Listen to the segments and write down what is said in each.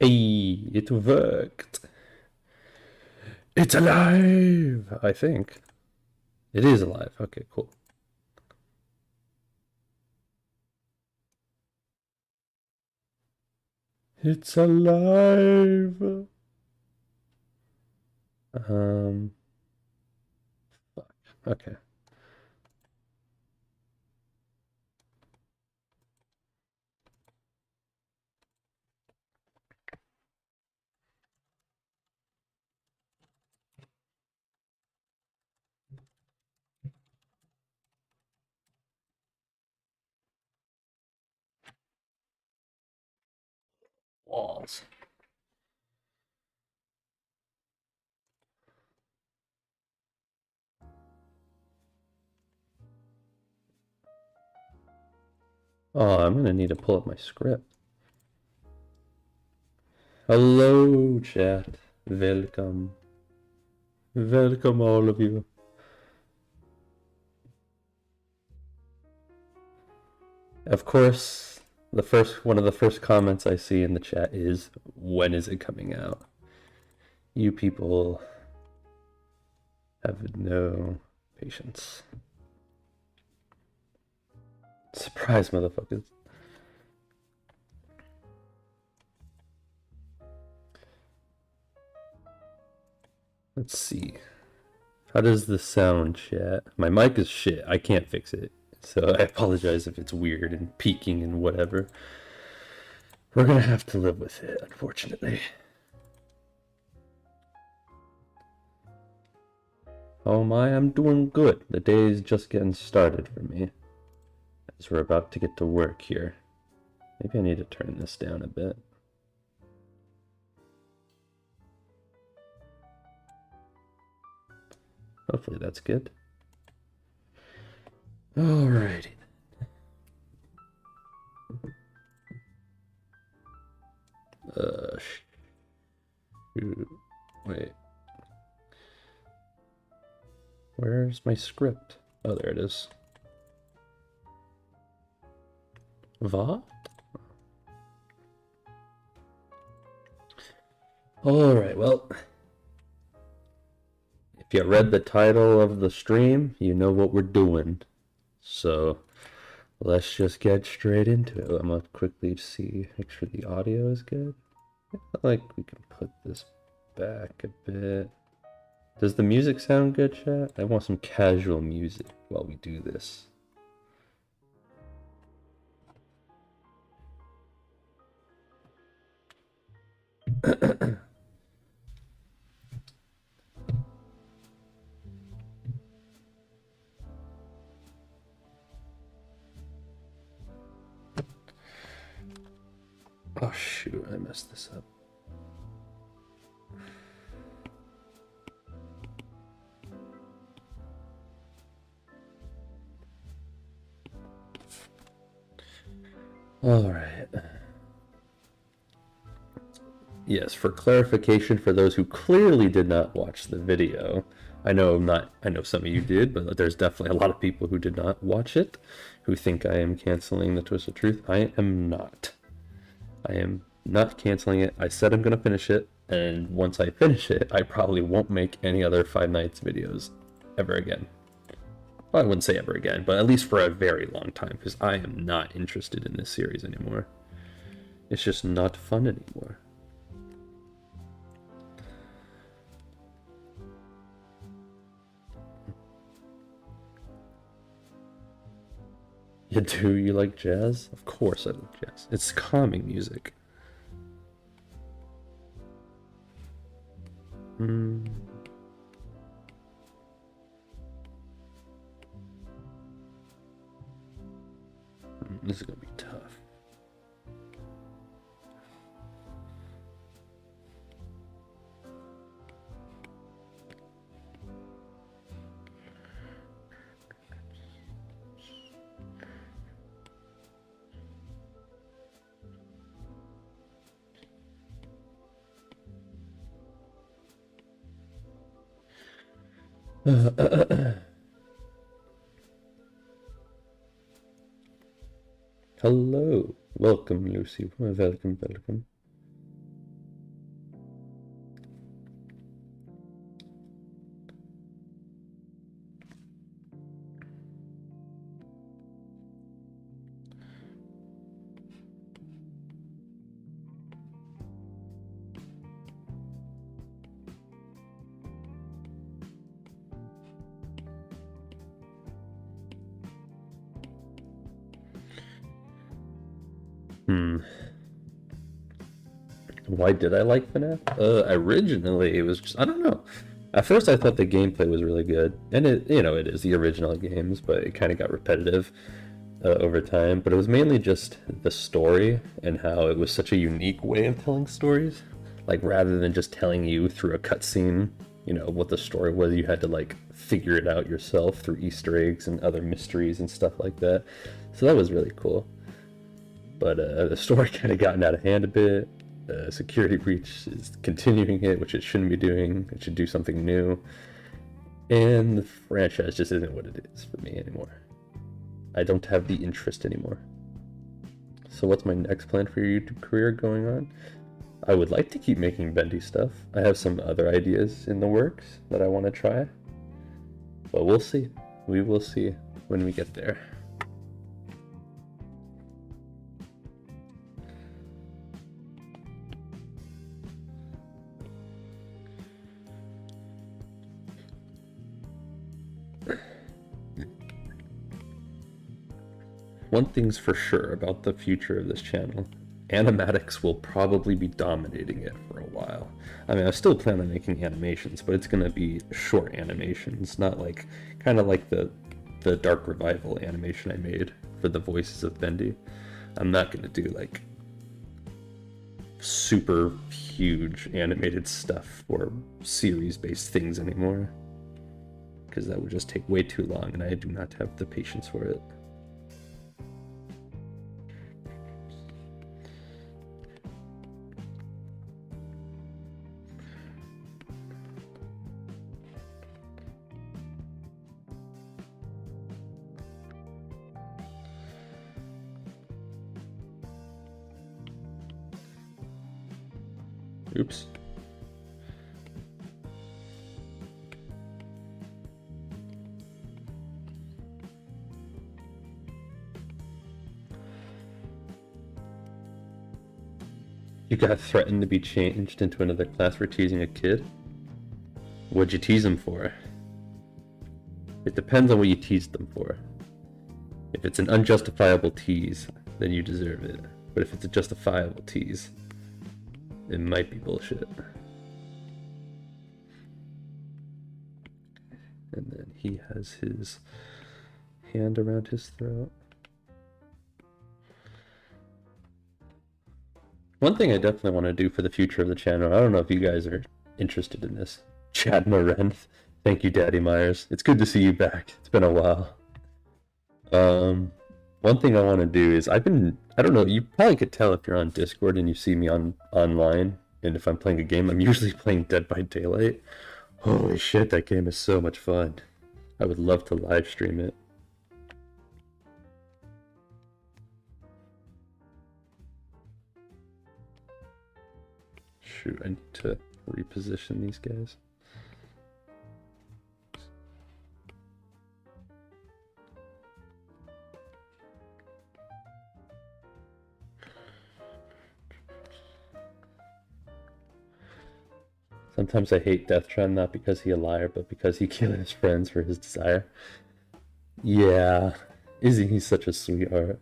Hey, it worked. It's alive, I think. It is alive. Okay, cool. It's alive. Um, fuck. Okay. Walls. Oh, I'm gonna need to pull up my script. Hello, chat. Welcome. Welcome, all of you. Of course, one of the first comments I see in the chat is, when is it coming out? You people have no patience. Surprise, motherfuckers. Let's see. How does this sound, chat? My mic is shit. I can't fix it. So I apologize if it's weird and peaking and whatever. We're gonna have to live with it, unfortunately. Oh my, I'm doing good. The day is just getting started for me. As we're about to get to work here. Maybe I need to turn this down a bit. Hopefully that's good. Alrighty. Shoot. Wait. Where's my script? Oh, there it is. What? Alright, well. If you read the title of the stream, you know what we're doing. So, let's just get straight into it. I'm gonna quickly make sure the audio is good. I feel like we can put this back a bit. Does the music sound good, chat? I want some casual music while we do this. Oh shoot, I messed this up. Alright. Yes, for clarification for those who clearly did not watch the video. I know some of you did, but there's definitely a lot of people who did not watch it, who think I am canceling the Twist of Truth. I am not. I am not canceling it. I said I'm gonna finish it, and once I finish it, I probably won't make any other Five Nights videos ever again. Well, I wouldn't say ever again, but at least for a very long time, because I am not interested in this series anymore. It's just not fun anymore. You like jazz? Of course I like jazz. It's calming music. This is gonna be tough. Hello, welcome Lucy, welcome. Hmm. Why did I like Fnaf? Originally, it was just, I don't know. At first, I thought the gameplay was really good, and it is the original games, but it kind of got repetitive over time. But it was mainly just the story and how it was such a unique way of telling stories. Like, rather than just telling you through a cutscene, what the story was, you had to like figure it out yourself through Easter eggs and other mysteries and stuff like that. So that was really cool. But the story kind of gotten out of hand a bit. Security breach is continuing it, which it shouldn't be doing. It should do something new. And the franchise just isn't what it is for me anymore. I don't have the interest anymore. So what's my next plan for your YouTube career going on? I would like to keep making bendy stuff. I have some other ideas in the works that I want to try. But we'll see. We will see when we get there. One thing's for sure about the future of this channel. Animatics will probably be dominating it for a while. I mean, I still plan on making animations, but it's going to be short animations, not like, kind of like the Dark Revival animation I made for the voices of Bendy. I'm not going to do like super huge animated stuff or series-based things anymore, because that would just take way too long, and I do not have the patience for it. Oops. You got threatened to be changed into another class for teasing a kid? What'd you tease them for? It depends on what you teased them for. If it's an unjustifiable tease, then you deserve it. But if it's a justifiable tease, it might be bullshit. And then he has his hand around his throat. One thing I definitely want to do for the future of the channel, I don't know if you guys are interested in this. Chad Morenth. Thank you, Daddy Myers. It's good to see you back. It's been a while. One thing I want to do is I don't know, you probably could tell if you're on Discord and you see me online, and if I'm playing a game, I'm usually playing Dead by Daylight. Holy shit, that game is so much fun. I would love to live stream it. Shoot, I need to reposition these guys. Sometimes I hate Deathtron, not because he's a liar, but because he killed his friends for his desire. Yeah, he's such a sweetheart.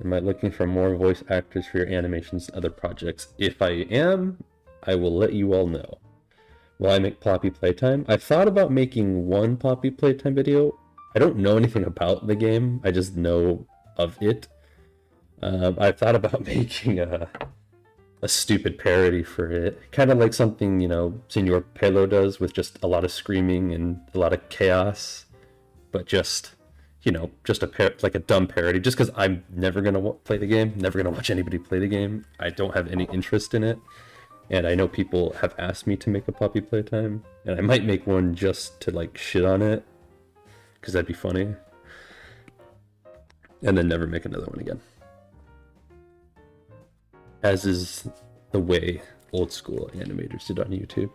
Am I looking for more voice actors for your animations and other projects? If I am, I will let you all know. Will I make Poppy Playtime? I thought about making one Poppy Playtime video. I don't know anything about the game, I just know of it. I thought about making a stupid parody for it. Kind of like something, Senor Pelo does, with just a lot of screaming and a lot of chaos. But just, just like a dumb parody. Just because I'm never going to play the game, never going to watch anybody play the game. I don't have any interest in it. And I know people have asked me to make a Poppy Playtime. And I might make one just to, like, shit on it. Because that'd be funny. And then never make another one again. As is the way old school animators did on YouTube.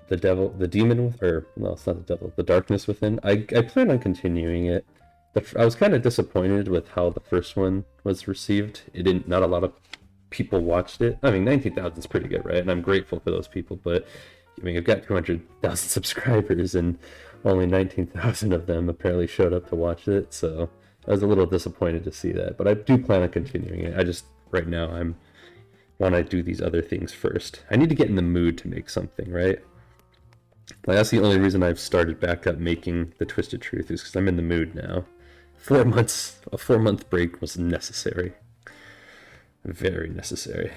The demon, or no, it's not the devil, the darkness within. I plan on continuing it. I was kind of disappointed with how the first one was received. Not a lot of people watched it. I mean, 19,000 is pretty good, right? And I'm grateful for those people, but I mean, I've got 200,000 subscribers, and only 19,000 of them apparently showed up to watch it, so I was a little disappointed to see that. But I do plan on continuing it. I just, right now, I'm want to do these other things first. I need to get in the mood to make something, right? Like, that's the only reason I've started back up making the Twisted Truth, is because I'm in the mood now. 4 months, a 4-month break was necessary. Very necessary.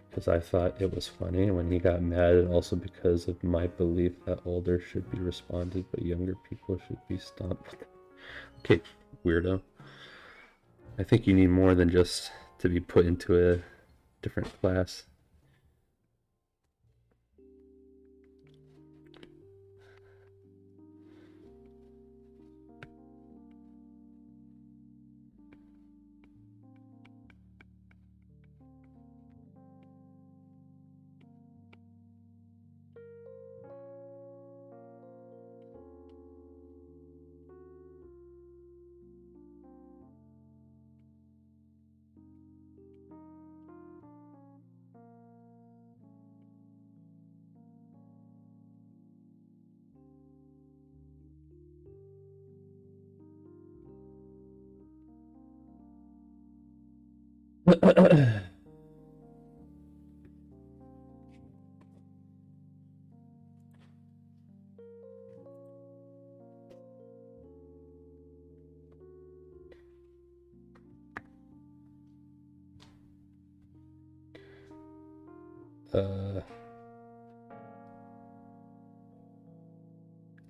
Because I thought it was funny when he got mad, and also because of my belief that older should be responded, but younger people should be stomped. Okay, weirdo. I think you need more than just to be put into a different class.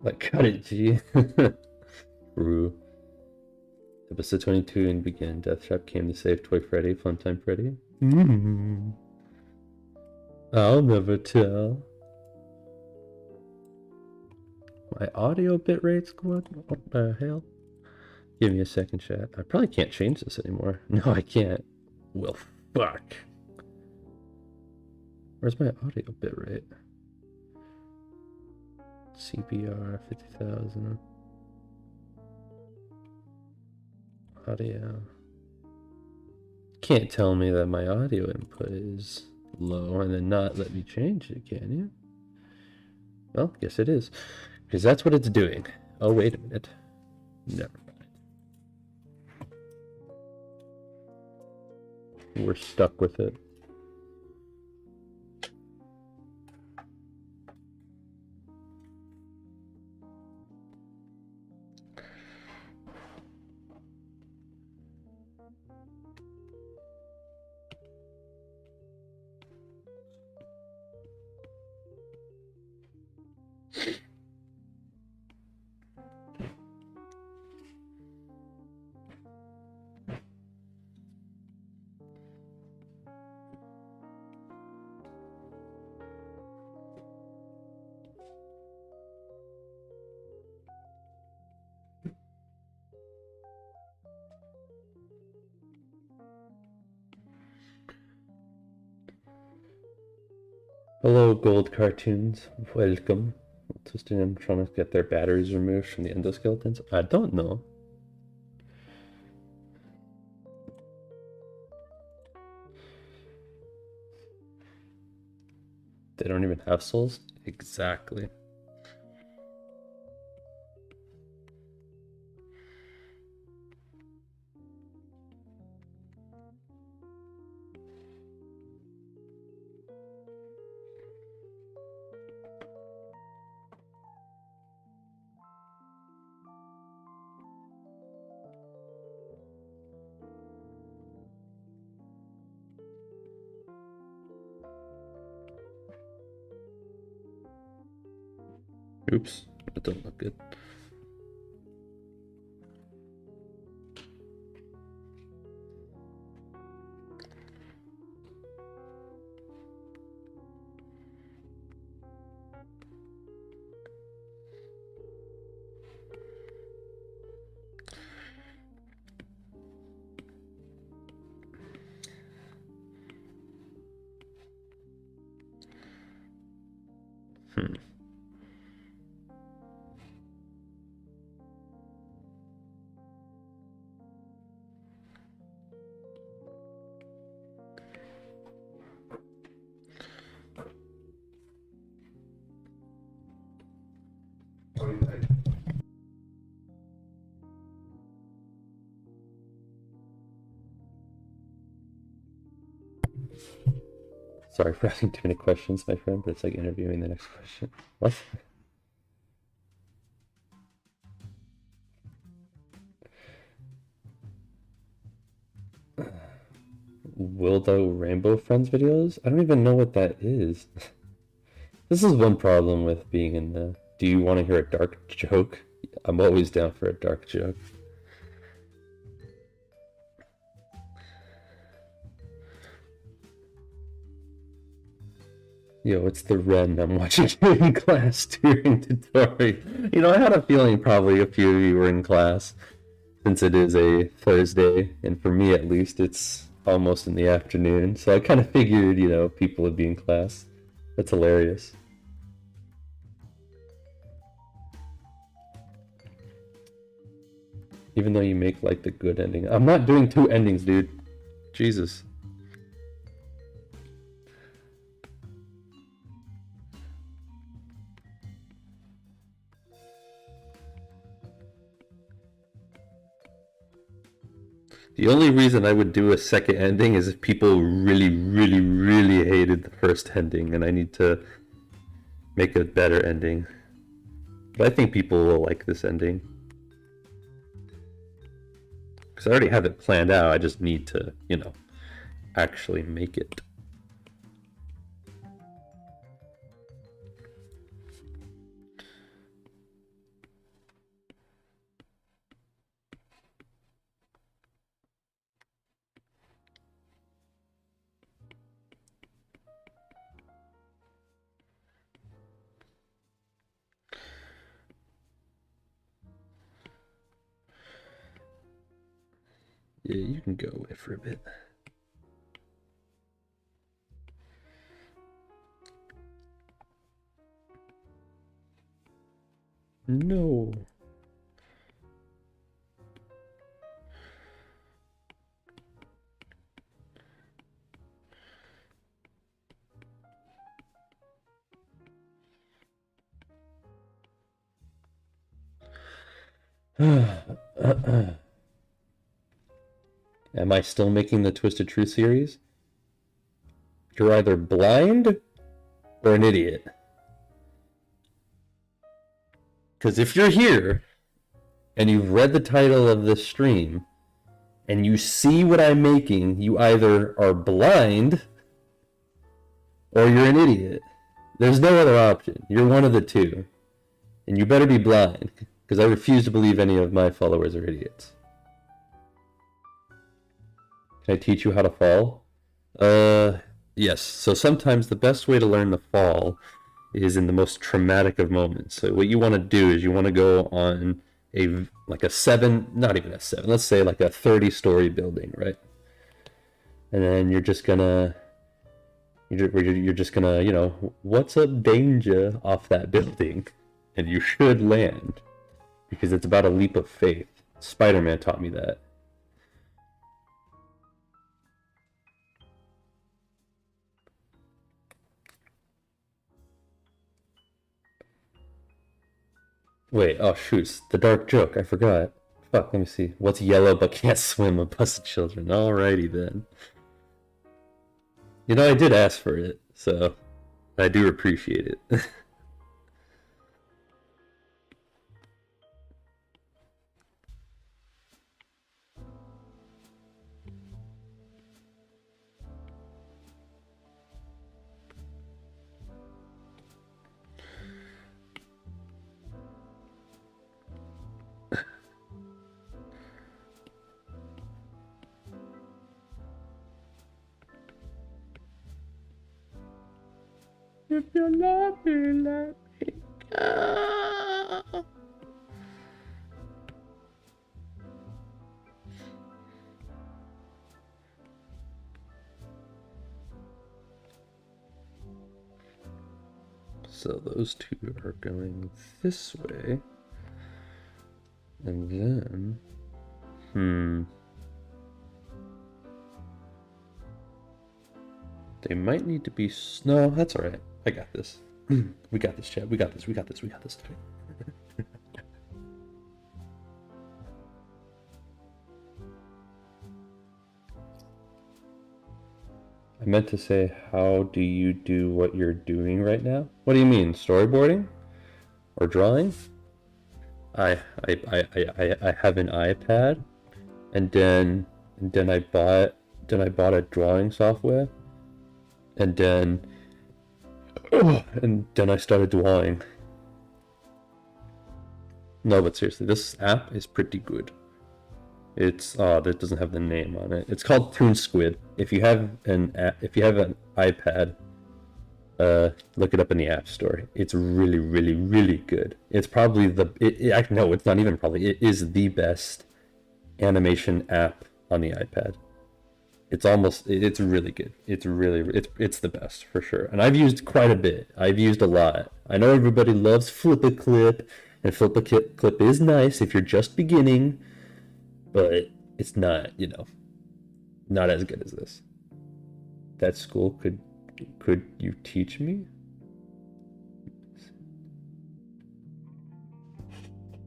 Like, cut it, G. Rue. Episode 22 and begin. Death Trap came to save Toy Freddy. Funtime Freddy. I'll never tell. My audio bitrate's going. What the hell? Give me a second, chat. I probably can't change this anymore. No, I can't. Well, fuck. Where's my audio bitrate? CPR 50,000. Audio. Can't tell me that my audio input is low and then not let me change it, can you? Well, guess it is. Because that's what it's doing. Oh, wait a minute. Never mind. We're stuck with it. Hello, Gold Cartoons. Welcome. Twisting and trying to get their batteries removed from the endoskeletons. I don't know. They don't even have souls? Exactly. Oops, that doesn't look good. Hmm. Sorry for asking too many questions, my friend, but it's like interviewing the next question. What? Wildo Rainbow Friends videos? I don't even know what that is. This is one problem with being in the... Do you want to hear a dark joke? I'm always down for a dark joke. Yo, it's the Ren I'm watching you in class during tutorial. You know, I had a feeling probably a few of you were in class, since it is a Thursday, and for me at least, it's almost in the afternoon, so I kind of figured, you know, people would be in class. That's hilarious. Even though you make, like, the good ending. I'm not doing two endings, dude. Jesus. The only reason I would do a second ending is if people really, really, really hated the first ending, and I need to make a better ending. But I think people will like this ending. Because I already have it planned out, I just need to, you know, actually make it. Yeah, you can go away for a bit. No. Am I still making the Twisted Truth series? You're either blind or an idiot. Because if you're here and you've read the title of this stream and you see what I'm making, you either are blind or you're an idiot. There's no other option. You're one of the two. And you better be blind, because I refuse to believe any of my followers are idiots. Can I teach you how to fall? Yes. So sometimes the best way to learn to fall is in the most traumatic of moments. So what you want to do is you want to go on like a 7, not even a 7, let's say like a 30-story building, right? And then you're just gonna, you know, what's up danger off that building? And you should land, because it's about a leap of faith. Spider-Man taught me that. Wait, oh shoot, the dark joke, I forgot. Fuck, let me see. What's yellow but can't swim? A bus of children. Alrighty then. You know, I did ask for it, so I do appreciate it. If you love me, let me go. So those two are going this way. And then... They might need to be... No, that's alright. I got this. We got this, Chad. We got this. I meant to say, how do you do what you're doing right now? What do you mean, storyboarding? Or drawing? I have an iPad, and then I bought a drawing software, and then I started drawing. No, but seriously, this app is pretty good. It's that doesn't have the name on it. It's called Toon Squid. If you have an iPad, look it up in the App Store. It's really, really, really good. It's probably no, it's not even probably. It is the best animation app on the iPad. It's really good. It's the best for sure. And I've used quite a bit. I've used a lot. I know everybody loves Flip a Clip, and Flip a Clip is nice if you're just beginning. But it's not, not as good as this. That school could you teach me?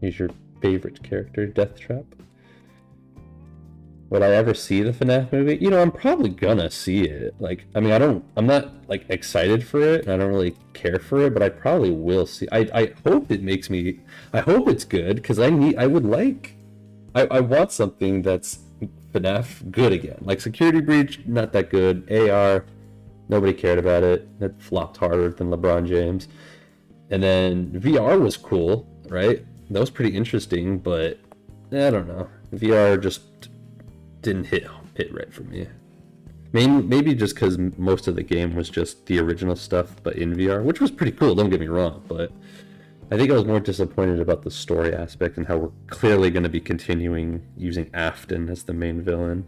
Who's your favorite character, Deathtrap? Would I ever see the Fnaf movie? I'm probably gonna see it. I'm not excited for it, and I don't really care for it, but I probably will see. I hope it's good, because I want something that's FNAF good again. Like Security Breach, not that good. AR, nobody cared about it. It flopped harder than LeBron James. And then VR was cool, right? That was pretty interesting, but I don't know. VR just didn't hit right for me. Maybe just because most of the game was just the original stuff, but in VR, which was pretty cool, don't get me wrong, but I think I was more disappointed about the story aspect and how we're clearly going to be continuing using Afton as the main villain.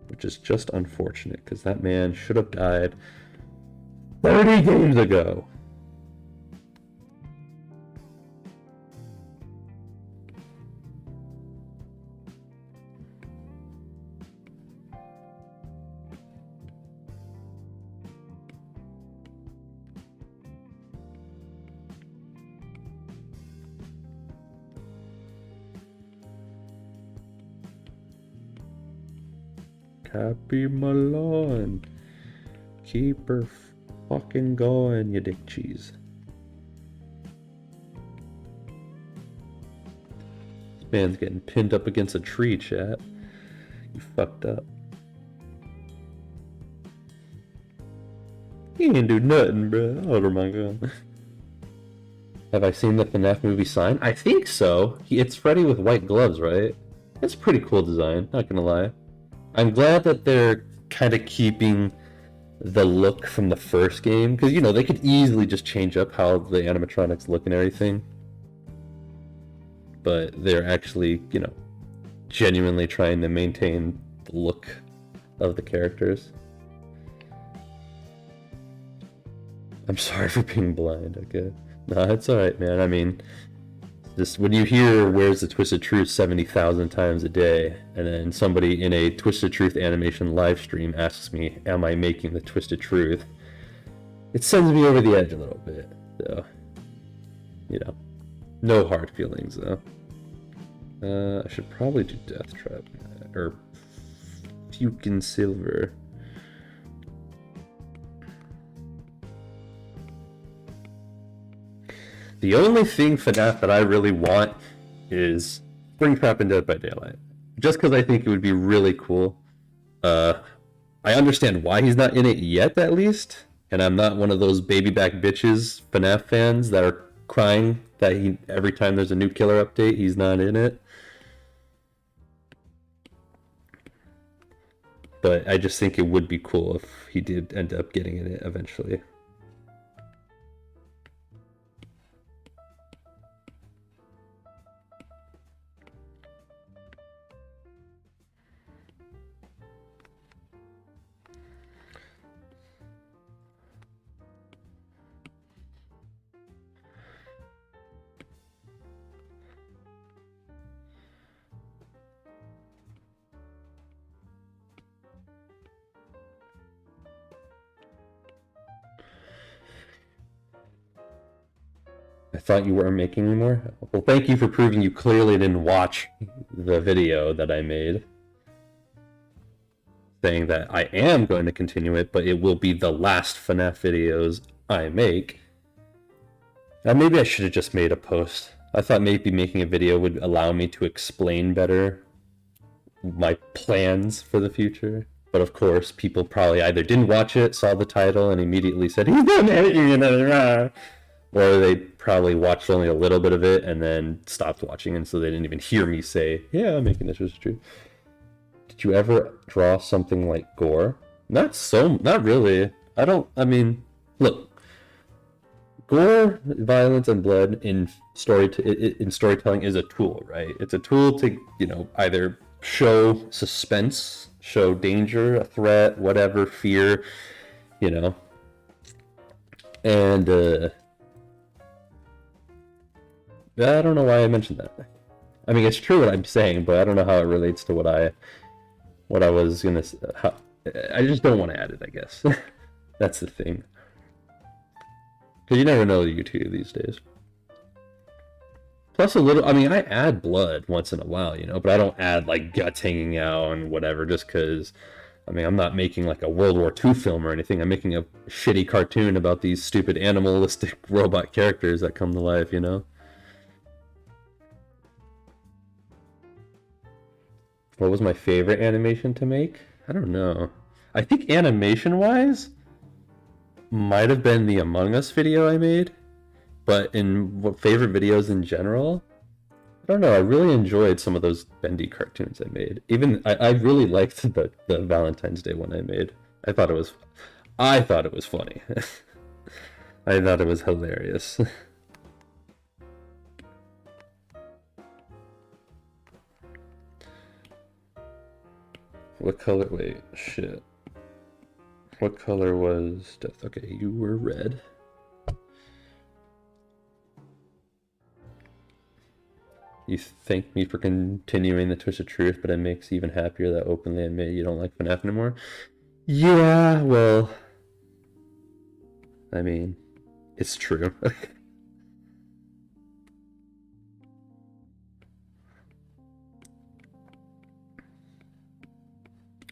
Which is just unfortunate, because that man should have died 30 games ago. Happy Malone. Keep her fucking going, you dick cheese. This man's getting pinned up against a tree, chat. You fucked up. He ain't do nothing, bro. Oh my god. Have I seen the Fnaf movie sign? I think so. It's Freddy with white gloves, right? It's a pretty cool design, not gonna lie. I'm glad that they're kind of keeping the look from the first game, because, they could easily just change up how the animatronics look and everything. But they're actually, genuinely trying to maintain the look of the characters. I'm sorry for being blind, okay? No, it's alright, man. I mean, just when you hear "Where's the Twisted Truth" 70,000 times a day, and then somebody in a Twisted Truth animation live stream asks me, am I making the Twisted Truth? It sends me over the edge a little bit, so, no hard feelings, though. I should probably do Deathtrap, or Fucking Silver. The only thing FNAF that I really want is Springtrap and Dead by Daylight. Just because I think it would be really cool. I understand why he's not in it yet, at least. And I'm not one of those baby back bitches FNAF fans that are crying that every time there's a new killer update, he's not in it. But I just think it would be cool if he did end up getting in it eventually. I thought you weren't making anymore. Well, thank you for proving you clearly didn't watch the video that I made, saying that I am going to continue it, but it will be the last FNAF videos I make. Now, maybe I should have just made a post. I thought maybe making a video would allow me to explain better my plans for the future. But of course, people probably either didn't watch it, saw the title, and immediately said, he's not making another, or they probably watched only a little bit of it and then stopped watching, and so they didn't even hear me say, yeah, I'm making this was true. Did you ever draw something like gore? Not really. I mean, look, gore, violence, and blood in storytelling is a tool, right? It's a tool to, either show suspense, show danger, a threat, whatever, fear, and I don't know why I mentioned that. I mean, it's true what I'm saying, but I don't know how it relates to what I was gonna. I just don't want to add it, I guess. That's the thing. Because you never know YouTube these days. Plus a little, I mean, I add blood once in a while, but I don't add like guts hanging out and whatever just because, I mean, I'm not making like a World War II film or anything. I'm making a shitty cartoon about these stupid animalistic robot characters that come to life, What was my favorite animation to make? I don't know. I think animation-wise, might have been the Among Us video I made, but in favorite videos in general, I don't know. I really enjoyed some of those bendy cartoons I made. Even I really liked the Valentine's Day one I made. I thought it was funny. I thought it was hilarious. What color? Wait, shit. What color was death? Okay, you were red. You thank me for continuing the Twist of Truth, but it makes you even happier that openly admit you don't like FNAF anymore. Yeah, well, I mean, it's true.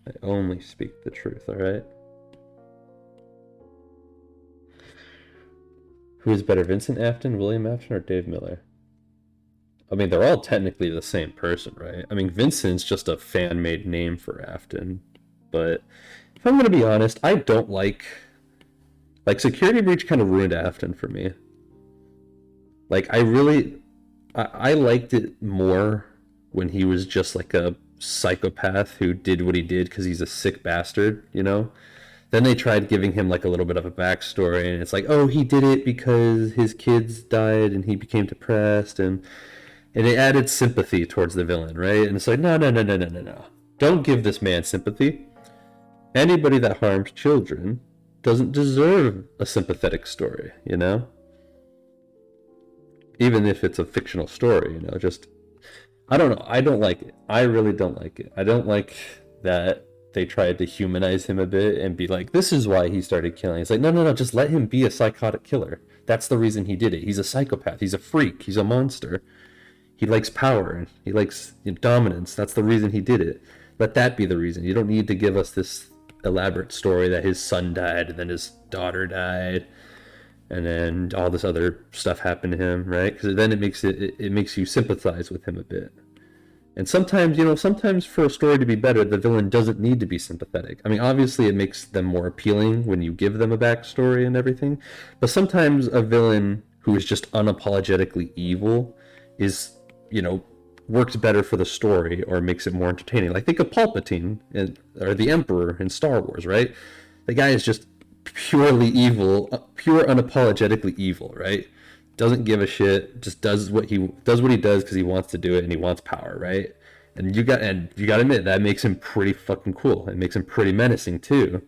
I only speak the truth, alright? Who is better, Vincent Afton, William Afton, or Dave Miller? I mean, they're all technically the same person, right? I mean, Vincent's just a fan-made name for Afton. But if I'm going to be honest, I don't like Security Breach kind of ruined Afton for me. Like, I liked it more when he was just like a psychopath who did what he did because he's a sick bastard, Then they tried giving him like a little bit of a backstory, and it's like, oh, he did it because his kids died and he became depressed, and it added sympathy towards the villain, right? And it's like, no. Don't give this man sympathy. Anybody that harms children doesn't deserve a sympathetic story, Even if it's a fictional story, just... I don't know. I don't like it. I really don't like it. I don't like that they tried to humanize him a bit and be like, this is why he started killing. It's like, no. Just let him be a psychotic killer. That's the reason he did it. He's a psychopath. He's a freak. He's a monster. He likes power. He likes dominance. That's the reason he did it. Let that be the reason. You don't need to give us this elaborate story that his son died and then his daughter died and then all this other stuff happened to him, right? Because then it makes you sympathize with him a bit. And sometimes, sometimes for a story to be better, the villain doesn't need to be sympathetic. I mean, obviously it makes them more appealing when you give them a backstory and everything, but sometimes a villain who is just unapologetically evil is, works better for the story or makes it more entertaining. Like, think of Palpatine or the Emperor in Star Wars, right? The guy is just purely evil, pure unapologetically evil, right? Doesn't give a shit, just does what he does because he wants to do it and he wants power, right? And you got to admit that makes him pretty fucking cool. It makes him pretty menacing too.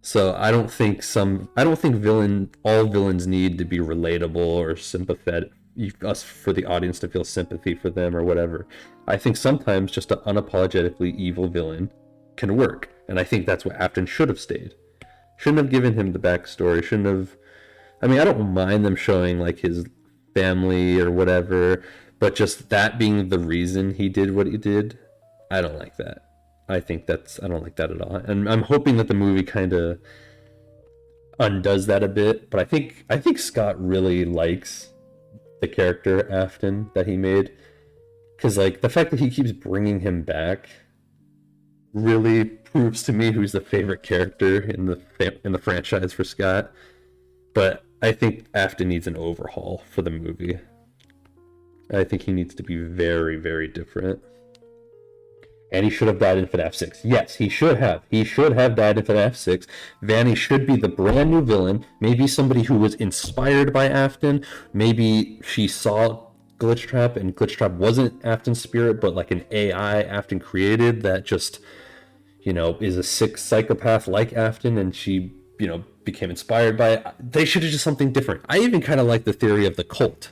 So I don't think all villains need to be relatable or sympathetic, for the audience to feel sympathy for them or whatever. I think sometimes just an unapologetically evil villain can work. And I think that's what Afton should have stayed. Shouldn't have given him the backstory. Shouldn't have I mean, I don't mind them showing like his family or whatever, but just that being the reason he did what he did, I don't like that. I don't like that at all. And I'm hoping that the movie kind of undoes that a bit, but I think Scott really likes the character Afton that he made, because like the fact that he keeps bringing him back really proves to me who's the favorite character in the franchise for Scott. But I think Afton needs an overhaul for the movie. I think he needs to be very, very different. And he should have died in Fnaf 6. Yes, he should have. He should have died in Fnaf 6. Vanny should be the brand new villain. Maybe somebody who was inspired by Afton. Maybe she saw Glitchtrap and Glitchtrap wasn't Afton's spirit, but like an AI Afton created that just, is a sick psychopath like Afton, and she, became inspired by it. They should have just something different. I even kind of like the theory of the cult.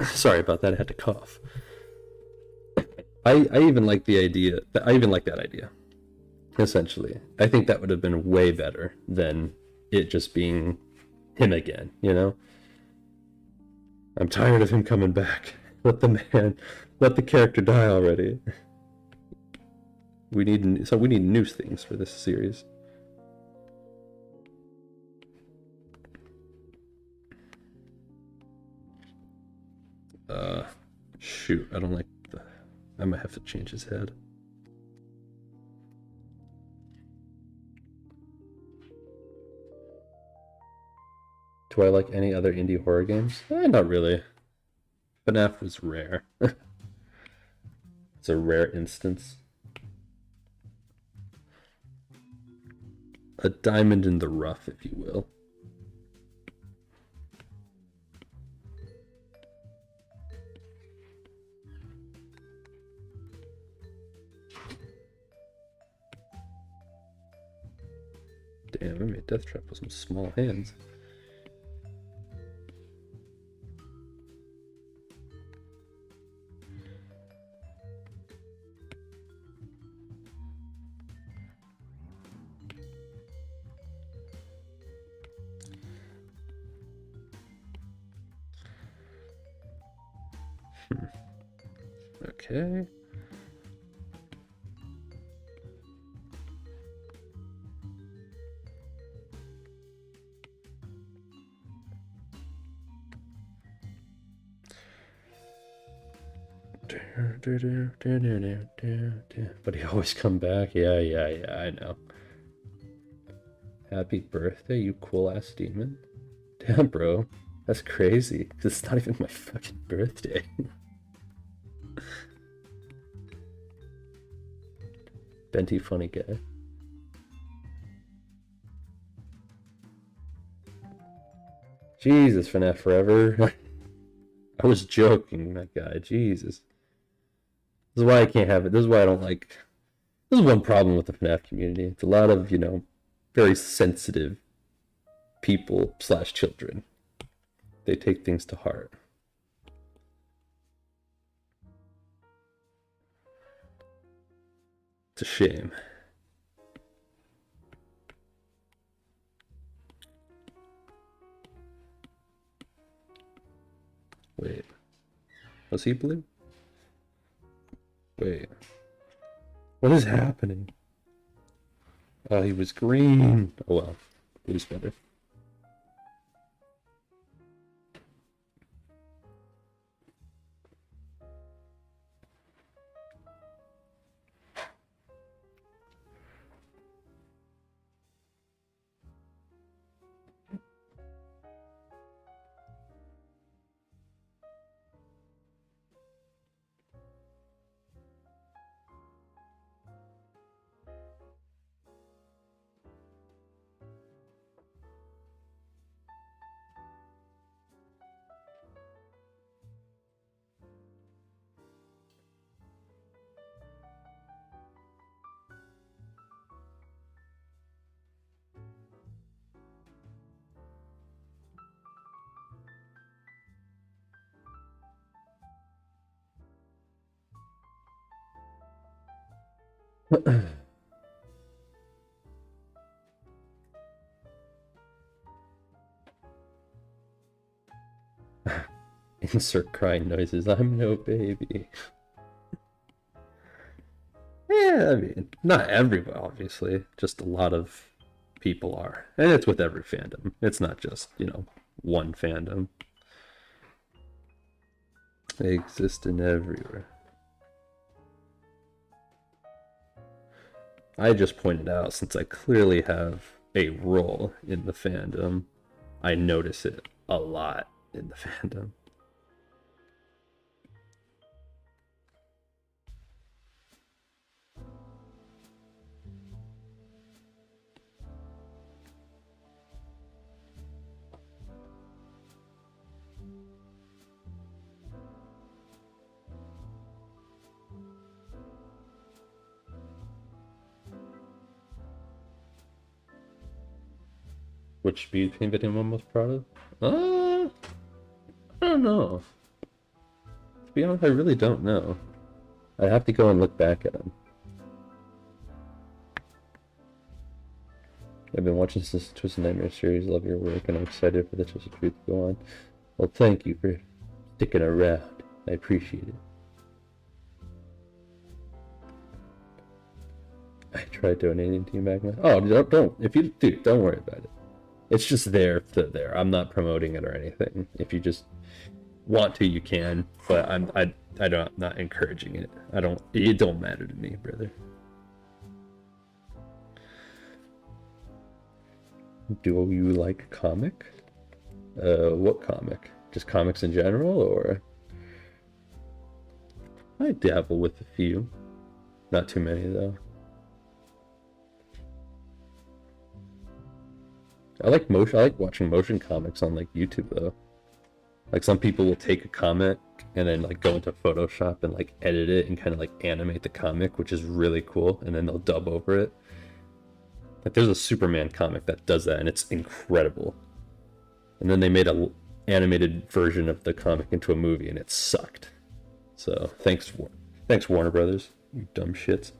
Sorry about that. I had to cough. I even like the idea. I even like that idea. Essentially, I think that would have been way better than it just being him again. I'm tired of him coming back. Let the character die already. We need new things for this series. Shoot, I don't like I might have to change his head. Do I like any other indie horror games? Not really. Fnaf was rare. It's a rare instance. A diamond in the rough, if you will. Damn, I made Death Trap with some small hands. Okay. But he always come back. Yeah, I know. Happy birthday, you cool ass demon. Damn, bro. That's crazy. It's not even my fucking birthday. Benty funny guy. Jesus, Fnaf forever. I was joking, that guy. Jesus. This is why I can't have it. This is why I don't like. This is one problem with the Fnaf community. It's a lot of, very sensitive people / children. They take things to heart. It's a shame. Wait. Was he blue? Wait. What is happening? Oh, he was green. Oh well. Blue's better. Insert crying noises. I'm no baby. Yeah, I mean, not everybody, obviously. Just a lot of people are. And it's with every fandom. It's not just, one fandom. They exist in everywhere. I just pointed out, since I clearly have a role in the fandom, I notice it a lot in the fandom. Which speed paint video I'm most proud of? I don't know. To be honest, I really don't know. I'd have to go and look back at them. I've been watching since the Twisted Nightmare series. Love your work, and I'm excited for the Twisted Truth to go on. Well, thank you for sticking around. I appreciate it. I tried donating to you, Magma. Oh, don't. If you do, don't worry about it. It's just there. I'm not promoting it or anything. If you just want to, you can. But I'm not encouraging it. It don't matter to me, brother. Do you like comic? What comic? Just comics in general, or? I dabble with a few. Not too many, though. I like watching motion comics on like YouTube, though. Like, some people will take a comic and then like go into Photoshop and like edit it and kind of like animate the comic, which is really cool, and then they'll dub over it. Like, there's a Superman comic that does that, and it's incredible. And then they made a animated version of the comic into a movie, and it sucked. So thanks Warner Brothers, you dumb shits.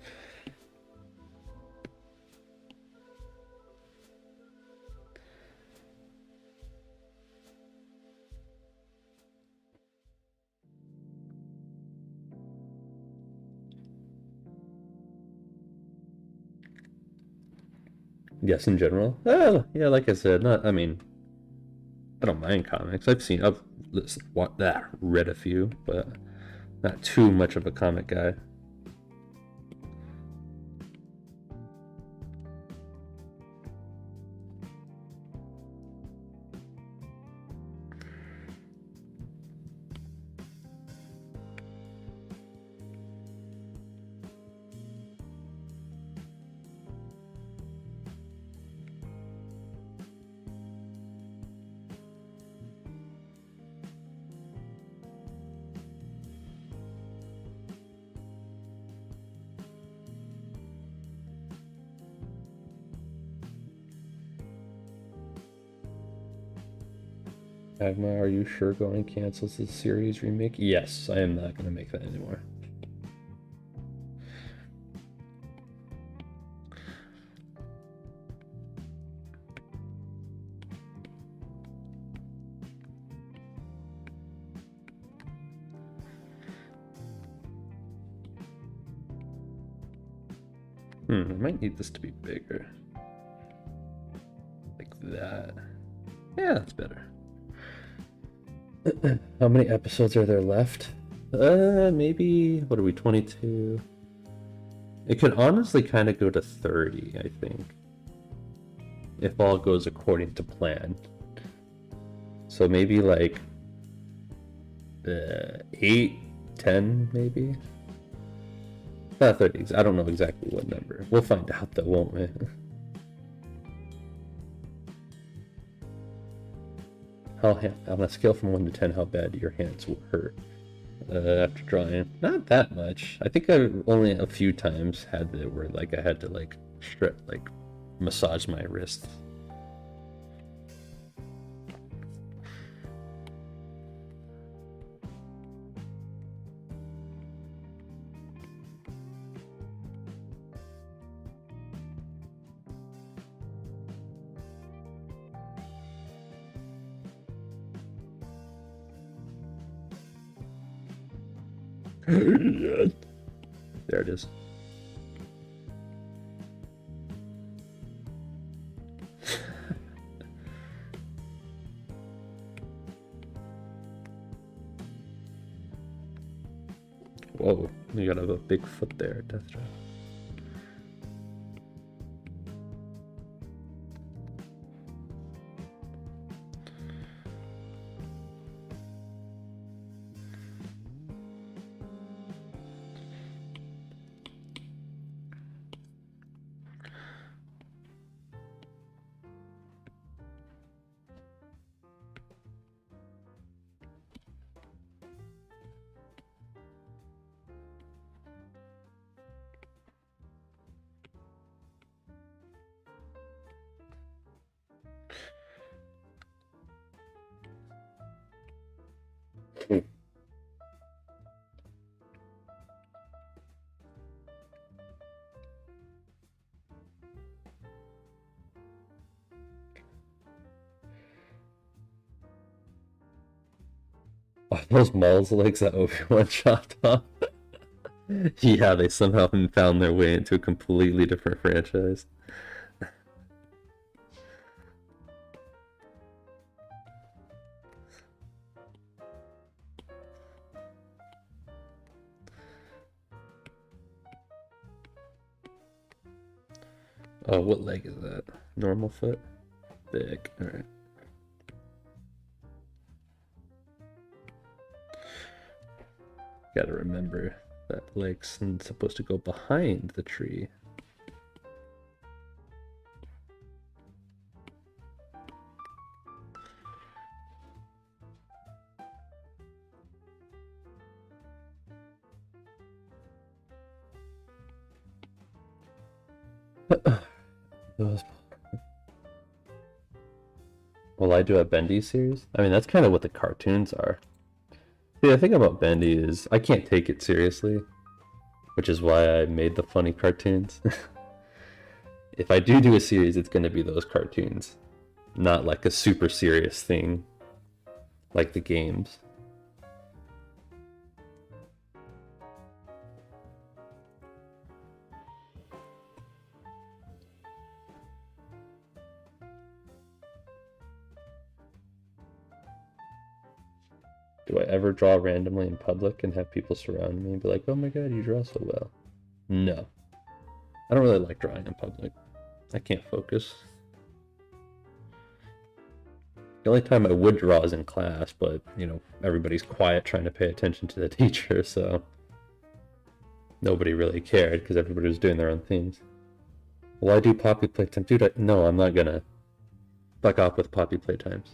Yes, in general. Yeah, like I said, I don't mind comics. I've read a few, but not too much of a comic guy. Magma, are you sure going cancels the series remake? Yes, I am not going to make that anymore. I might need this to be bigger. Like that. Yeah, that's better. How many episodes are there left? Maybe, what are we, 22? It could honestly kind of go to 30, I think. If all goes according to plan. So maybe like 8, 10 maybe? Not 30, I don't know exactly what number. We'll find out though, won't we? On a scale from 1 to 10, how bad your hands will hurt after drawing? Not that much. I think I've only a few times had it where like I had to like massage my wrists. Yeah. There it is. Whoa, you gotta have a big foot there, Death Trap. Are those Maul's legs that Obi-Wan chopped off? Yeah, they somehow found their way into a completely different franchise. Oh, what leg is that? Normal foot? Thick. Alright. Gotta remember that leg's supposed to go behind the tree. Well, I do a Bendy series. I mean, that's kind of what the cartoons are. See, the thing about Bendy is I can't take it seriously, which is why I made the funny cartoons. If I do a series, it's going to be those cartoons, not like a super serious thing like the games. Do I ever draw randomly in public and have people surround me and be like, oh my god, you draw so well? No. I don't really like drawing in public. I can't focus. The only time I would draw is in class, but, you know, everybody's quiet trying to pay attention to the teacher, so nobody really cared because everybody was doing their own things. Will I do Poppy Playtime? Dude, no, I'm not gonna. Fuck off with Poppy Playtimes.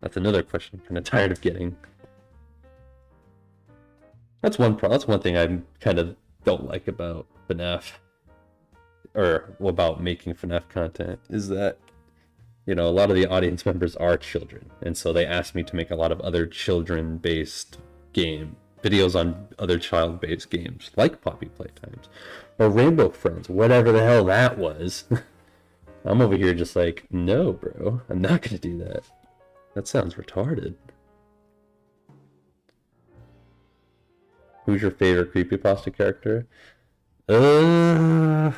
That's another question I'm kind of tired of getting. That's one thing I kind of don't like about Fnaf, or about making Fnaf content, is that, you know, a lot of the audience members are children, and so they ask me to make a lot of other children-based videos on other child-based games, like Poppy Playtimes, or Rainbow Friends, whatever the hell that was. I'm over here just like, no, bro, I'm not gonna do that. That sounds retarded. Who's your favorite creepypasta character? Who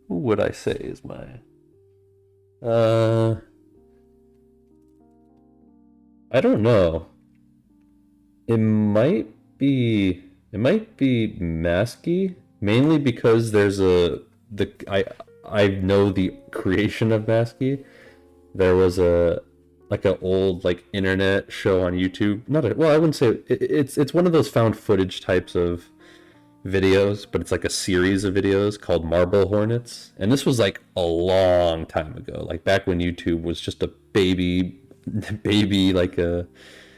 would I say is my... I don't know. It might be Masky, mainly because there's I know the creation of Masky. There was an old internet show on YouTube. I wouldn't say it's one of those found footage types of videos, but it's like a series of videos called Marble Hornets. And this was like a long time ago, like back when YouTube was just a baby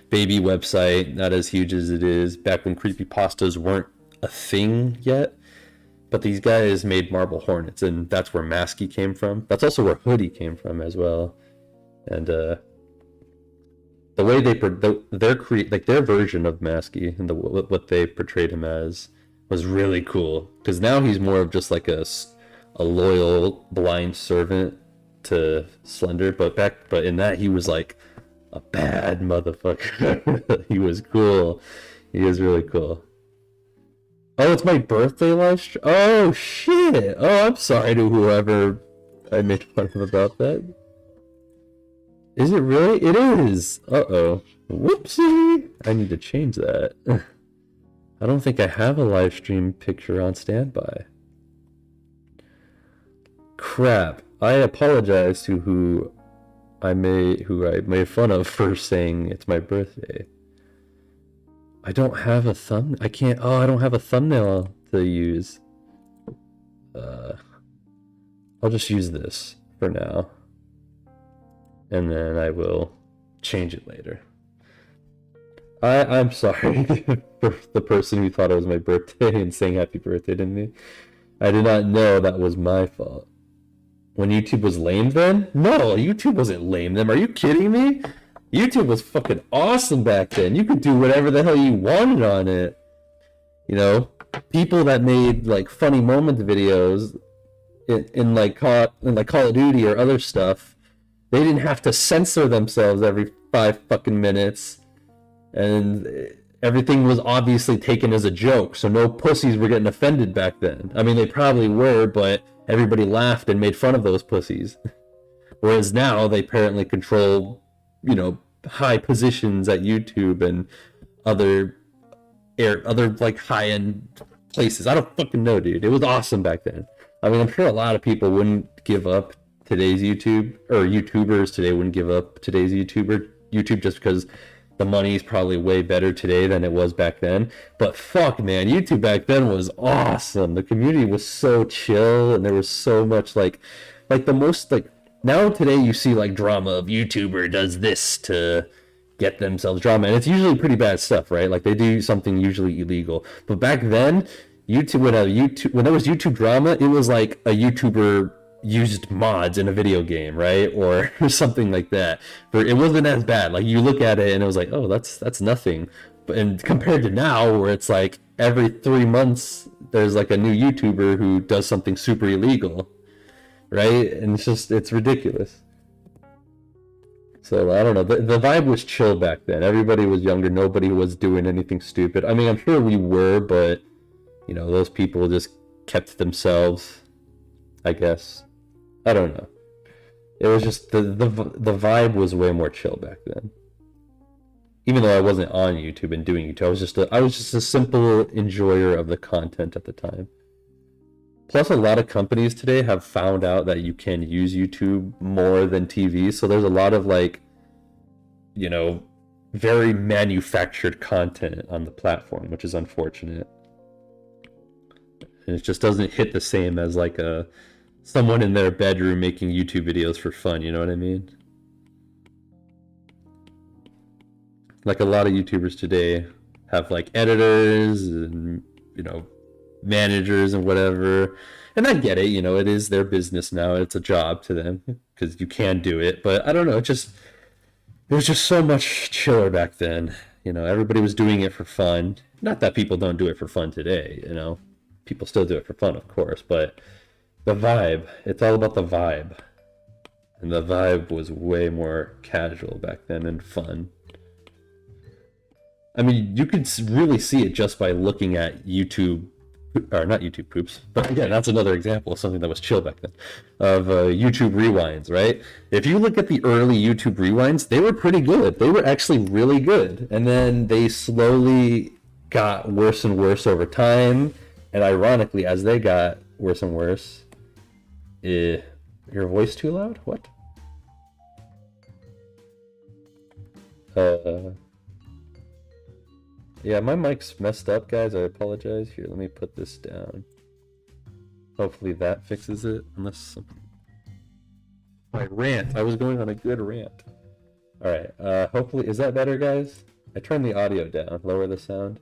website, not as huge as it is, back when creepypastas weren't a thing yet. But these guys made Marble Hornets, and that's where Masky came from. That's also where Hoodie came from as well. And the way their version of Masky and what they portrayed him as was really cool, because now he's more of just like a loyal blind servant to Slender, but in that he was like a bad motherfucker. He was cool. He was really cool. Oh, it's my birthday live stream. Oh shit. Oh, I'm sorry to whoever I made fun of about that. Is it really? It is. Uh-oh. Whoopsie. I need to change that. I don't think I have a live stream picture on standby. Crap. I apologize to who I made fun of for saying it's my birthday. I don't have a thumb. I don't have a thumbnail to use. I'll just use this for now. And then I will change it later. I'm sorry for the person who thought it was my birthday and saying happy birthday to me. I did not know that was my fault. When YouTube was lame then? No, YouTube wasn't lame then. Are you kidding me? YouTube was fucking awesome back then. You could do whatever the hell you wanted on it. You know, people that made like funny moment videos in Call of Duty or other stuff, they didn't have to censor themselves every 5 fucking minutes, and everything was obviously taken as a joke. So no pussies were getting offended back then. I mean, they probably were, but everybody laughed and made fun of those pussies. Whereas now they apparently control, you know, high positions at YouTube and other like high-end places. I don't fucking know, dude. It was awesome back then. I mean, I'm sure a lot of people wouldn't give up today's YouTube, or YouTubers today wouldn't give up today's YouTube just because the money is probably way better today than it was back then. But fuck, man, YouTube back then was awesome. The community was so chill, and there was so much like the most like. Now today you see like drama of YouTuber does this to get themselves drama, and it's usually pretty bad stuff, right? Like they do something usually illegal. But back then, when there was YouTube drama, it was like a YouTuber used mods in a video game, right? Or something like that. But it wasn't as bad. Like you look at it and it was like, oh, that's nothing. And compared to now, where it's like every 3 months there's like a new YouTuber who does something super illegal. Right? And it's ridiculous. So I don't know. The vibe was chill back then. Everybody was younger. Nobody was doing anything stupid. I mean, I'm sure we were, but you know, those people just kept to themselves, I guess. I don't know. It was just the vibe was way more chill back then. Even though I wasn't on YouTube and doing YouTube, I was just a simple enjoyer of the content at the time. Plus, a lot of companies today have found out that you can use YouTube more than TV. So there's a lot of like, you know, very manufactured content on the platform, which is unfortunate. And it just doesn't hit the same as like someone in their bedroom making YouTube videos for fun. You know what I mean? Like a lot of YouTubers today have like editors and, you know, managers and whatever, and I get it, you know, it is their business now, it's a job to them because you can do it, but I don't know, it was just so much chiller back then. You know, everybody was doing it for fun. Not that people don't do it for fun today, you know, people still do it for fun, of course, but the vibe, it's all about the vibe, and the vibe was way more casual back then and fun. I mean, you could really see it just by looking at YouTube, or not YouTube poops, but again, that's another example of something that was chill back then, of YouTube rewinds, right? If you look at the early YouTube rewinds, they were pretty good. They were actually really good. And then they slowly got worse and worse over time. And ironically, as they got worse and worse, your voice too loud? What? Yeah, my mic's messed up, guys. I apologize. Here, let me put this down. Hopefully that fixes it. Unless my rant. I was going on a good rant. All right. Hopefully, is that better, guys? I turned the audio down. Lower the sound.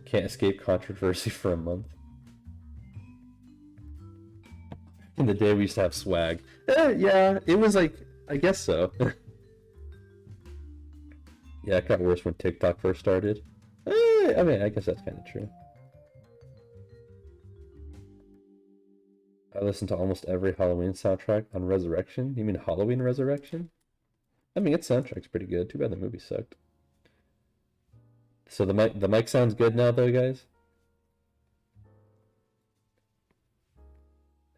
Can't escape controversy for a month. In the day we used to have swag. Yeah, it was like, I guess so. Yeah, it got worse when TikTok first started. I mean, I guess that's kind of true. I listen to almost every Halloween soundtrack on Resurrection. You mean Halloween Resurrection? I mean, its soundtrack's pretty good. Too bad the movie sucked. So the mic sounds good now, though, guys?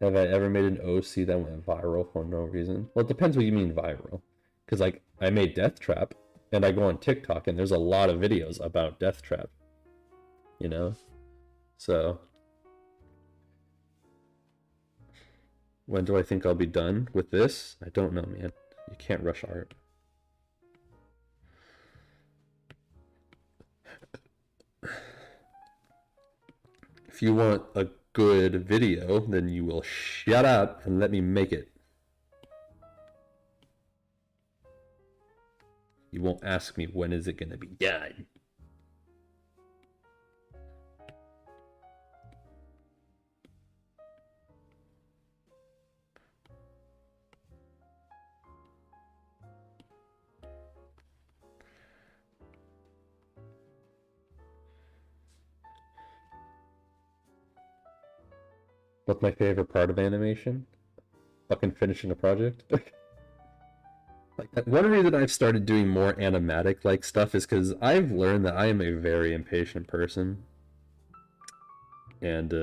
Have I ever made an OC that went viral for no reason? Well, it depends what you mean viral. Because, like, I made Death Trap, and I go on TikTok, and there's a lot of videos about Death Trap. You know? So, when do I think I'll be done with this? I don't know, man. You can't rush art. If you want a good video, then you will shut up and let me make it. You won't ask me when is it going to be done. What's my favorite part of animation? Fucking finishing a project. Like, one reason I've started doing more animatic like stuff is because I've learned that I am a very impatient person, and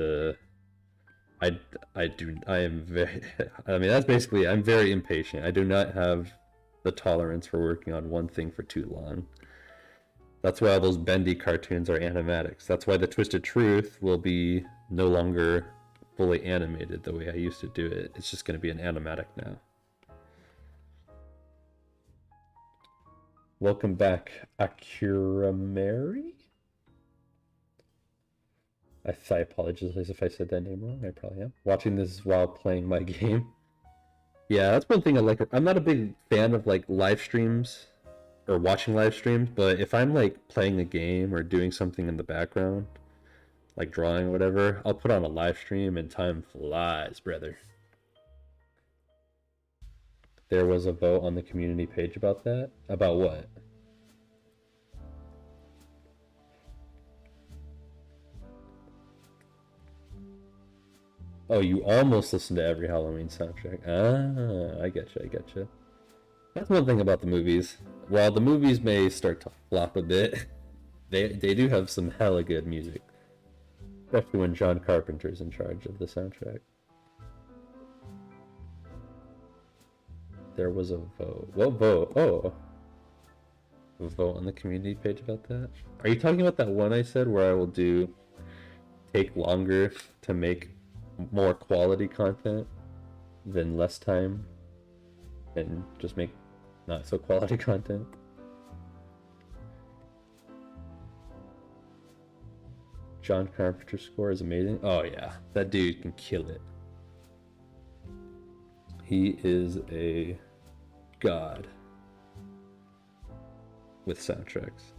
I am very I mean that's basically I'm very impatient. I do not have the tolerance for working on one thing for too long. That's why all those bendy cartoons are animatics. That's why the Twisted Truth will be no longer fully animated the way I used to do it. It's just going to be an animatic now. Welcome back, Akira Mary. I apologize if I said that name wrong. I probably am. Watching this while playing my game. Yeah, that's one thing I like. I'm not a big fan of like live streams or watching live streams, but if I'm like playing a game or doing something in the background, like drawing or whatever, I'll put on a live stream and time flies, brother. There was a vote on the community page about that? About what? Oh, you almost listen to every Halloween soundtrack. Ah, I getcha, I getcha. That's one thing about the movies. While the movies may start to flop a bit, they do have some hella good music. Especially when John Carpenter's in charge of the soundtrack. There was a vote. What vote? Oh. A vote on the community page about that? Are you talking about that one I said where I will take longer to make more quality content than less time and just make not so quality content? John Carpenter's score is amazing. Oh yeah, that dude can kill it. He is a god with soundtracks.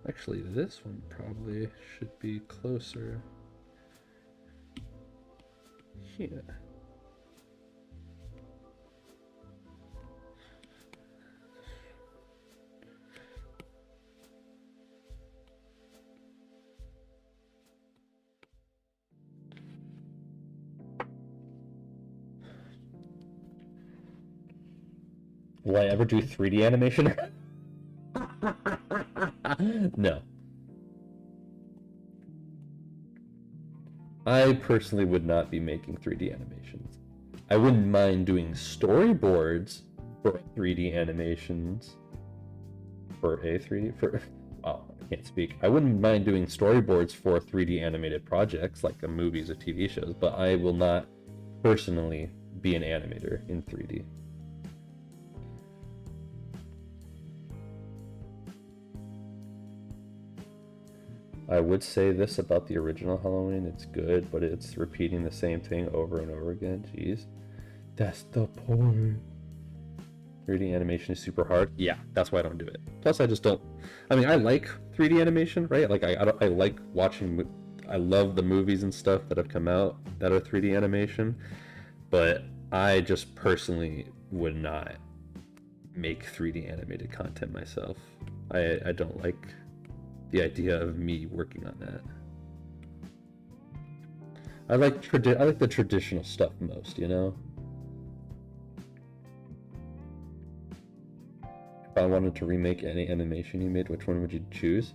Actually, this one probably should be closer. Yeah. Will I ever do 3D animation? No. I personally would not be making 3D animations. I wouldn't mind doing storyboards for 3D animations. For wow, I can't speak. I wouldn't mind doing storyboards for 3D animated projects like movies or TV shows, but I will not personally be an animator in 3D. I would say this about the original Halloween. It's good, but it's repeating the same thing over and over again. Jeez. That's the point. 3D animation is super hard. Yeah, that's why I don't do it. Plus, I just don't... I mean, I like 3D animation, right? Like, I like watching... I love the movies and stuff that have come out that are 3D animation. But I just personally would not make 3D animated content myself. I don't like the idea of me working on that. I like the traditional stuff most, you know? If I wanted to remake any animation you made, which one would you choose?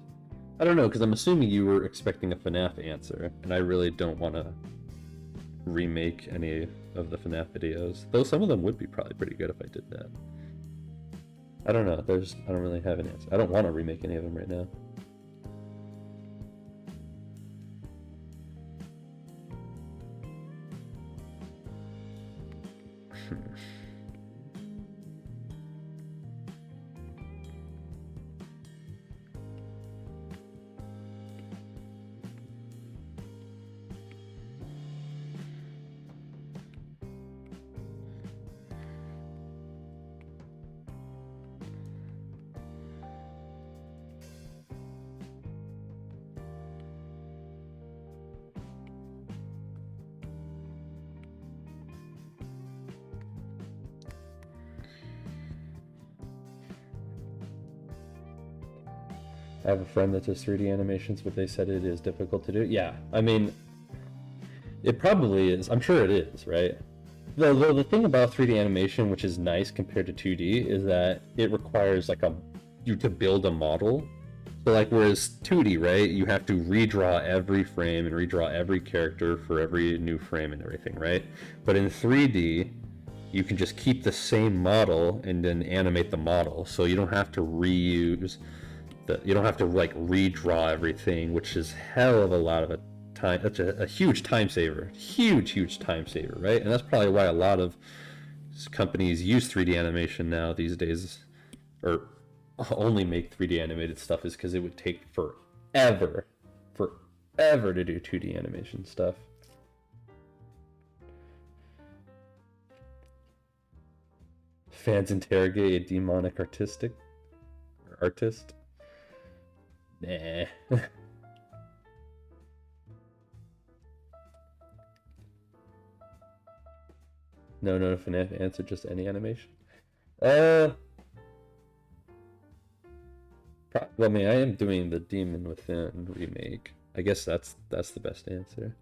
I don't know, because I'm assuming you were expecting a Fnaf answer, and I really don't want to remake any of the Fnaf videos. Though some of them would be probably pretty good if I did that. I don't know, I don't really have an answer. I don't want to remake any of them right now. I have a friend that does 3D animations, but they said it is difficult to do. Yeah, I mean, it probably is. I'm sure it is, right? The thing about 3D animation, which is nice compared to 2D, is that it requires like you to build a model. So like, whereas 2D, right, you have to redraw every frame and redraw every character for every new frame and everything, right? But in 3D, you can just keep the same model and then animate the model, so you don't have to reuse. You don't have to like redraw everything, which is hell of a lot of a time. That's a huge time saver, huge time saver, right? And that's probably why a lot of companies use 3D animation now these days, or only make 3D animated stuff, is because it would take forever to do 2D animation stuff. Fans interrogate a demonic artist. Nah. No Fnaf answer, just any animation. Well, I mean, I am doing the Demon Within remake. I guess that's the best answer.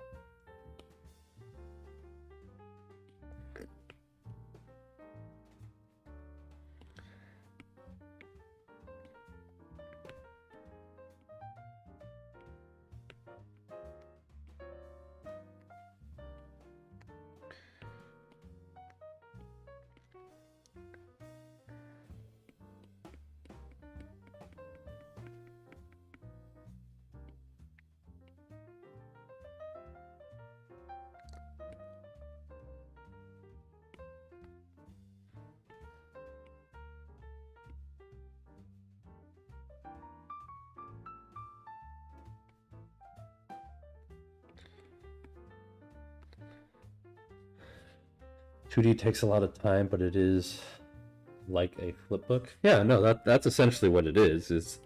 $2D takes a lot of time, but it is like a flipbook. Yeah, no, that's essentially what it is. It's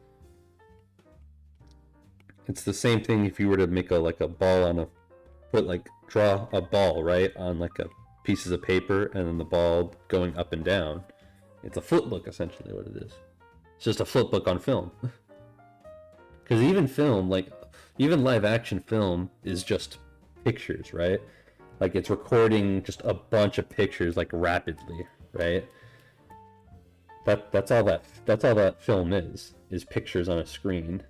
the same thing if you were to make a ball on draw a ball, right, on like a pieces of paper, and then the ball going up and down. It's a flipbook, essentially what it is. It's just a flipbook on film. Because even film, even live action film is just pictures, right? Like, it's recording just a bunch of pictures, like, rapidly, right? That's all that film is pictures on a screen.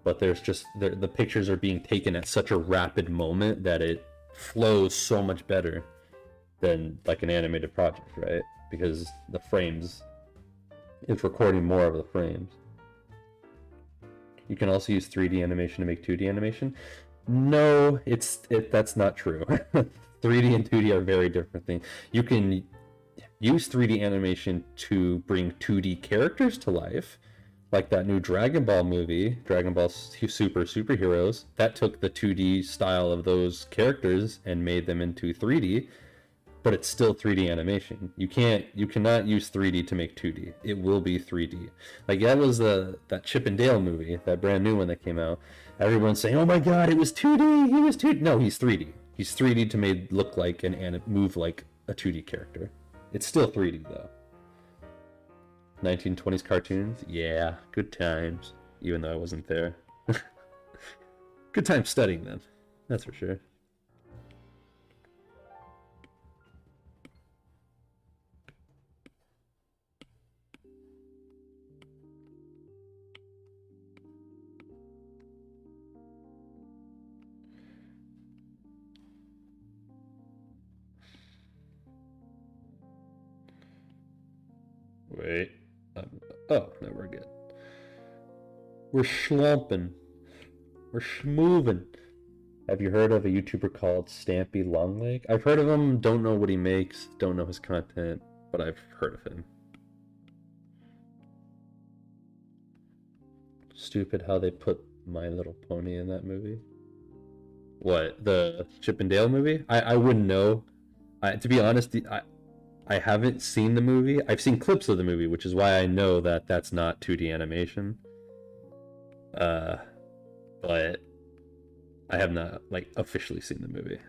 But there's just, the pictures are being taken at such a rapid moment that it flows so much better than, like, an animated project, right? Because the frames, it's recording more of the frames. You can also use 3D animation to make 2D animation. No, that's not true. 3D and 2D are very different things. You can use 3D animation to bring 2D characters to life, Like that new Dragon Ball movie, Dragon Ball Super Superheroes, that took the 2D style of those characters and made them into 3D, but it's still 3D animation. You cannot use 3D to make 2D. It will be 3D. Like that was that Chip and Dale movie, that brand new one that came out. Everyone's saying, "Oh my God, it was 2D. He was 2D." No, he's 3D. He's 3D to look like and move like a 2D character. It's still 3D though. 1920s cartoons, yeah, good times. Even though I wasn't there. Good time studying them, that's for sure. Wait. Oh, no, we're good. We're schlumping. We're schmoovin'. Have you heard of a YouTuber called Stampy Longleg? I've heard of him, don't know what he makes, don't know his content, but I've heard of him. Stupid how they put My Little Pony in that movie. What, the Chip and Dale movie? I wouldn't know. To be honest, I haven't seen the movie. I've seen clips of the movie, which is why I know that that's not 2D animation. But I have not, like, officially seen the movie.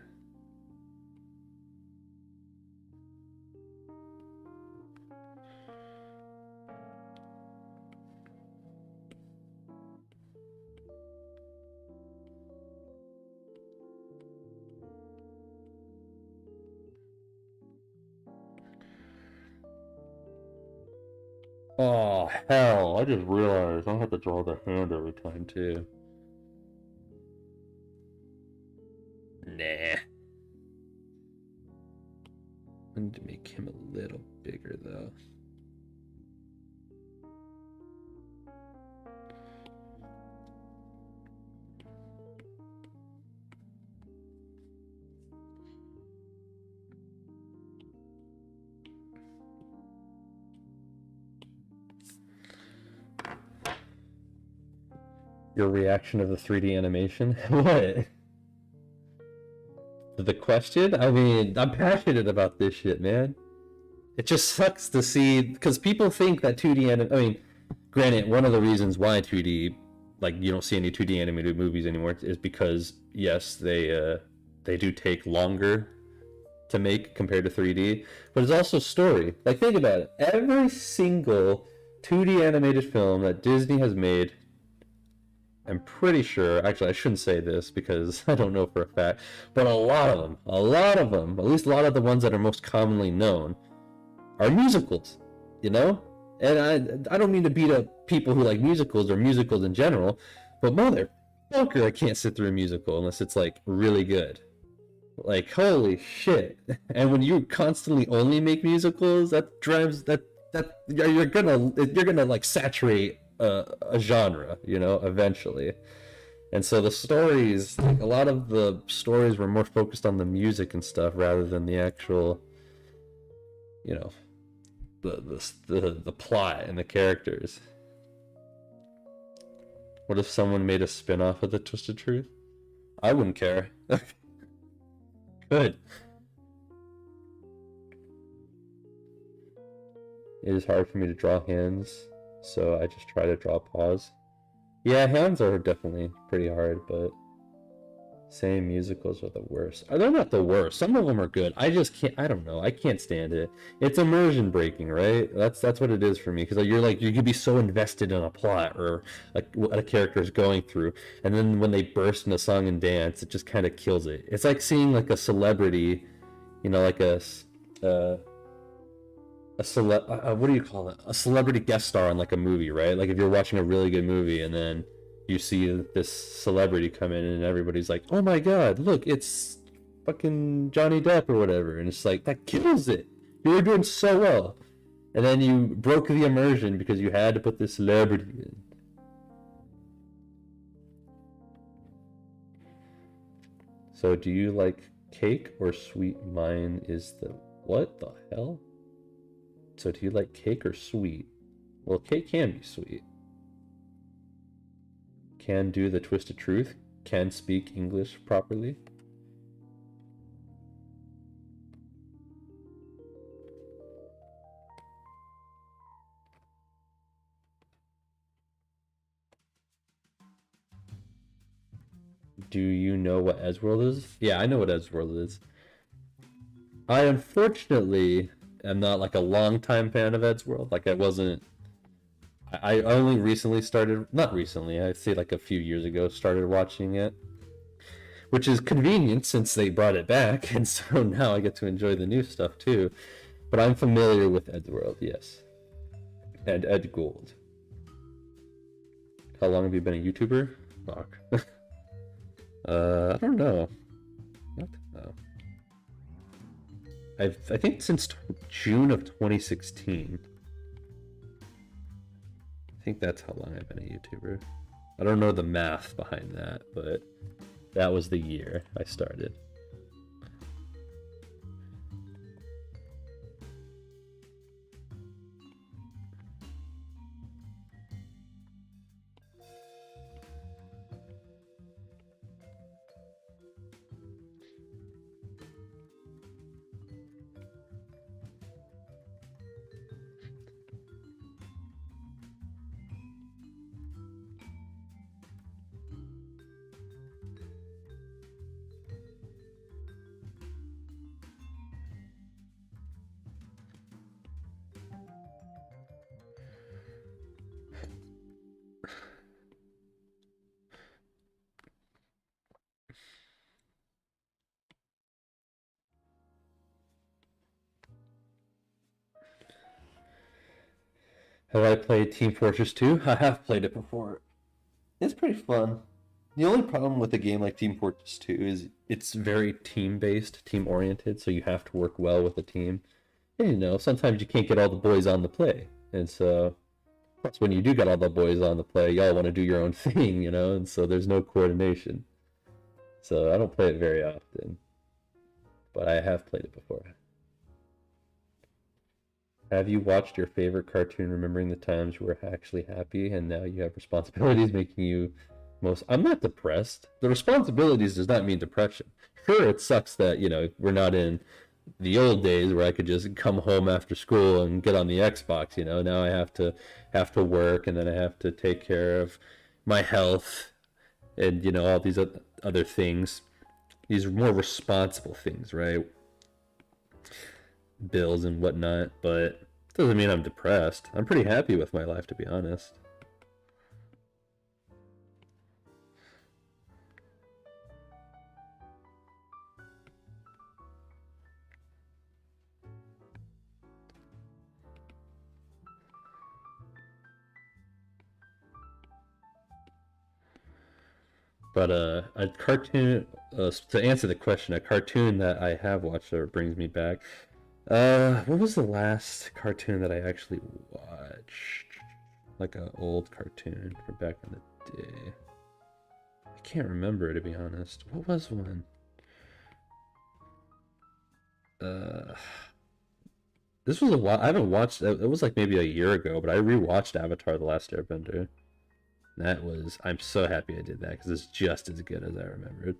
Oh, hell. I just realized I have to draw the hand every time, too. Nah. I need to make him a little bigger, though. Your reaction of the 3D animation? What? The question? I mean, I'm passionate about this shit, man. It just sucks to see, because people think that 2D I mean, granted, one of the reasons why 2D, like, you don't see any 2D animated movies anymore is because, yes, they do take longer to make compared to 3D, but it's also story. Like, think about it. Every single 2D animated film that Disney has made, I'm pretty sure, actually I shouldn't say this because I don't know for a fact, but a lot of them, at least a lot of the ones that are most commonly known, are musicals, you know? And I don't mean to beat up people who like musicals or musicals in general, but motherfucker, I can't sit through a musical unless it's like really good. Like, holy shit. And when you constantly only make musicals, that drives that you're gonna like saturate a genre, you know, eventually. And so the stories, like, a lot of the stories were more focused on the music and stuff rather than the actual, you know, the plot and the characters. What if someone made a spin-off of The Twisted Truth? I wouldn't care. Good. It is hard for me to draw hands, so I just try to draw paws. Yeah, hands are definitely pretty hard, but same, musicals are the worst. They're not the worst. Some of them are good. I just can't. I don't know. I can't stand it. It's immersion breaking, right? That's what it is for me. Because you're like, you could be so invested in a plot or like what a character is going through, and then when they burst into song and dance, it just kind of kills it. It's like seeing like a celebrity, you know, like what do you call it? A celebrity guest star on like a movie, right? Like if you're watching a really good movie and then you see this celebrity come in and everybody's like, oh my god, look, it's fucking Johnny Depp or whatever. And it's like, that kills it. You were doing so well. And then you broke the immersion because you had to put this celebrity in. So do you like cake or sweet? Mine is the... What the hell? So do you like cake or sweet? Well, cake can be sweet. can do the Twisted Truth can speak English properly. Do you know what Edgeworld is? Yeah, I know what Edgeworld is. I unfortunately am not like a long-time fan of Edgeworld. Like I wasn't. I only recently started, not recently, I'd say like a few years ago, started watching it. Which is convenient since they brought it back, and so now I get to enjoy the new stuff too. But I'm familiar with Edgeworld, yes. And Ed Gold. How long have you been a YouTuber? Fuck. I don't know. What? Oh. I think since June of 2016. I think that's how long I've been a YouTuber. I don't know the math behind that, but that was the year I started. Have I played Team Fortress 2? I have played it before. It's pretty fun. The only problem with a game like Team Fortress 2 is it's very team-based, team-oriented, so you have to work well with a team. And, you know, sometimes you can't get all the boys on the play. And so, plus when you do get all the boys on the play, y'all want to do your own thing, you know? And so there's no coordination. So I don't play it very often. But I have played it before. Have you watched your favorite cartoon remembering the times you were actually happy and now you have responsibilities making you most... I'm not depressed. The responsibilities does not mean depression. Sure, it sucks that, you know, we're not in the old days where I could just come home after school and get on the Xbox, you know. Now I have to work, and then I have to take care of my health and, you know, all these other things. These are more responsible things, right? Bills and whatnot, but it doesn't mean I'm depressed. I'm pretty happy with my life, to be honest. But a cartoon, to answer the question, a cartoon that I have watched that brings me back. What was the last cartoon that I actually watched? Like an old cartoon from back in the day. I can't remember, to be honest. What was one? This was a while. I haven't watched it. It was like maybe a year ago, but I rewatched Avatar: The Last Airbender. That was... I'm so happy I did that because it's just as good as I remembered.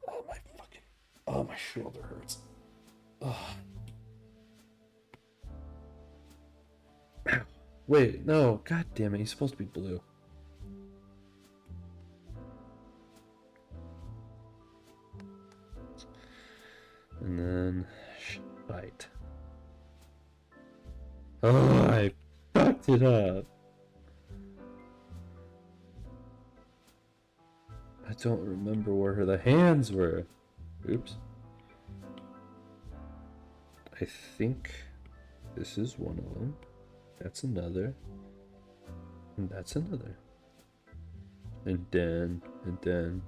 Oh my fucking... Oh, my shoulder hurts. Oh. Wait, no. God damn it. He's supposed to be blue. And then... Shite. Oh, I fucked it up. I don't remember where the hands were. Oops. I think this is one of them. That's another. And that's another. And then,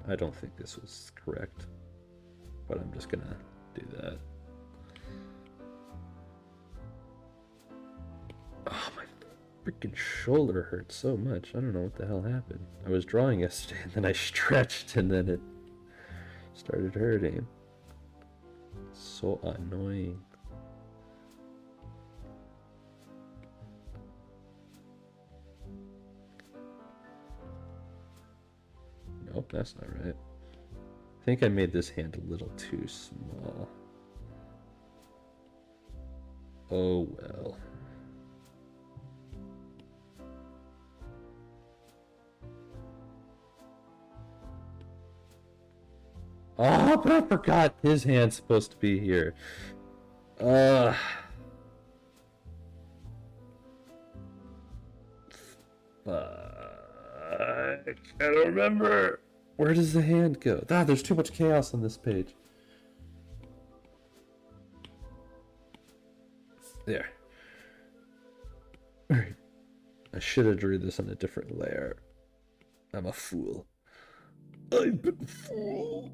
I don't think this was correct. But I'm just gonna do that. Oh my freaking shoulder hurts so much. I don't know what the hell happened. I was drawing yesterday and then I stretched and then it started hurting. So annoying. Nope, that's not right. I think I made this hand a little too small. Oh well. Oh, but I forgot his hand's supposed to be here. I don't remember. Where does the hand go? Ah, there's too much chaos on this page. There. Alright. I should have drew this on a different layer. I'm a fool. I've been a fool.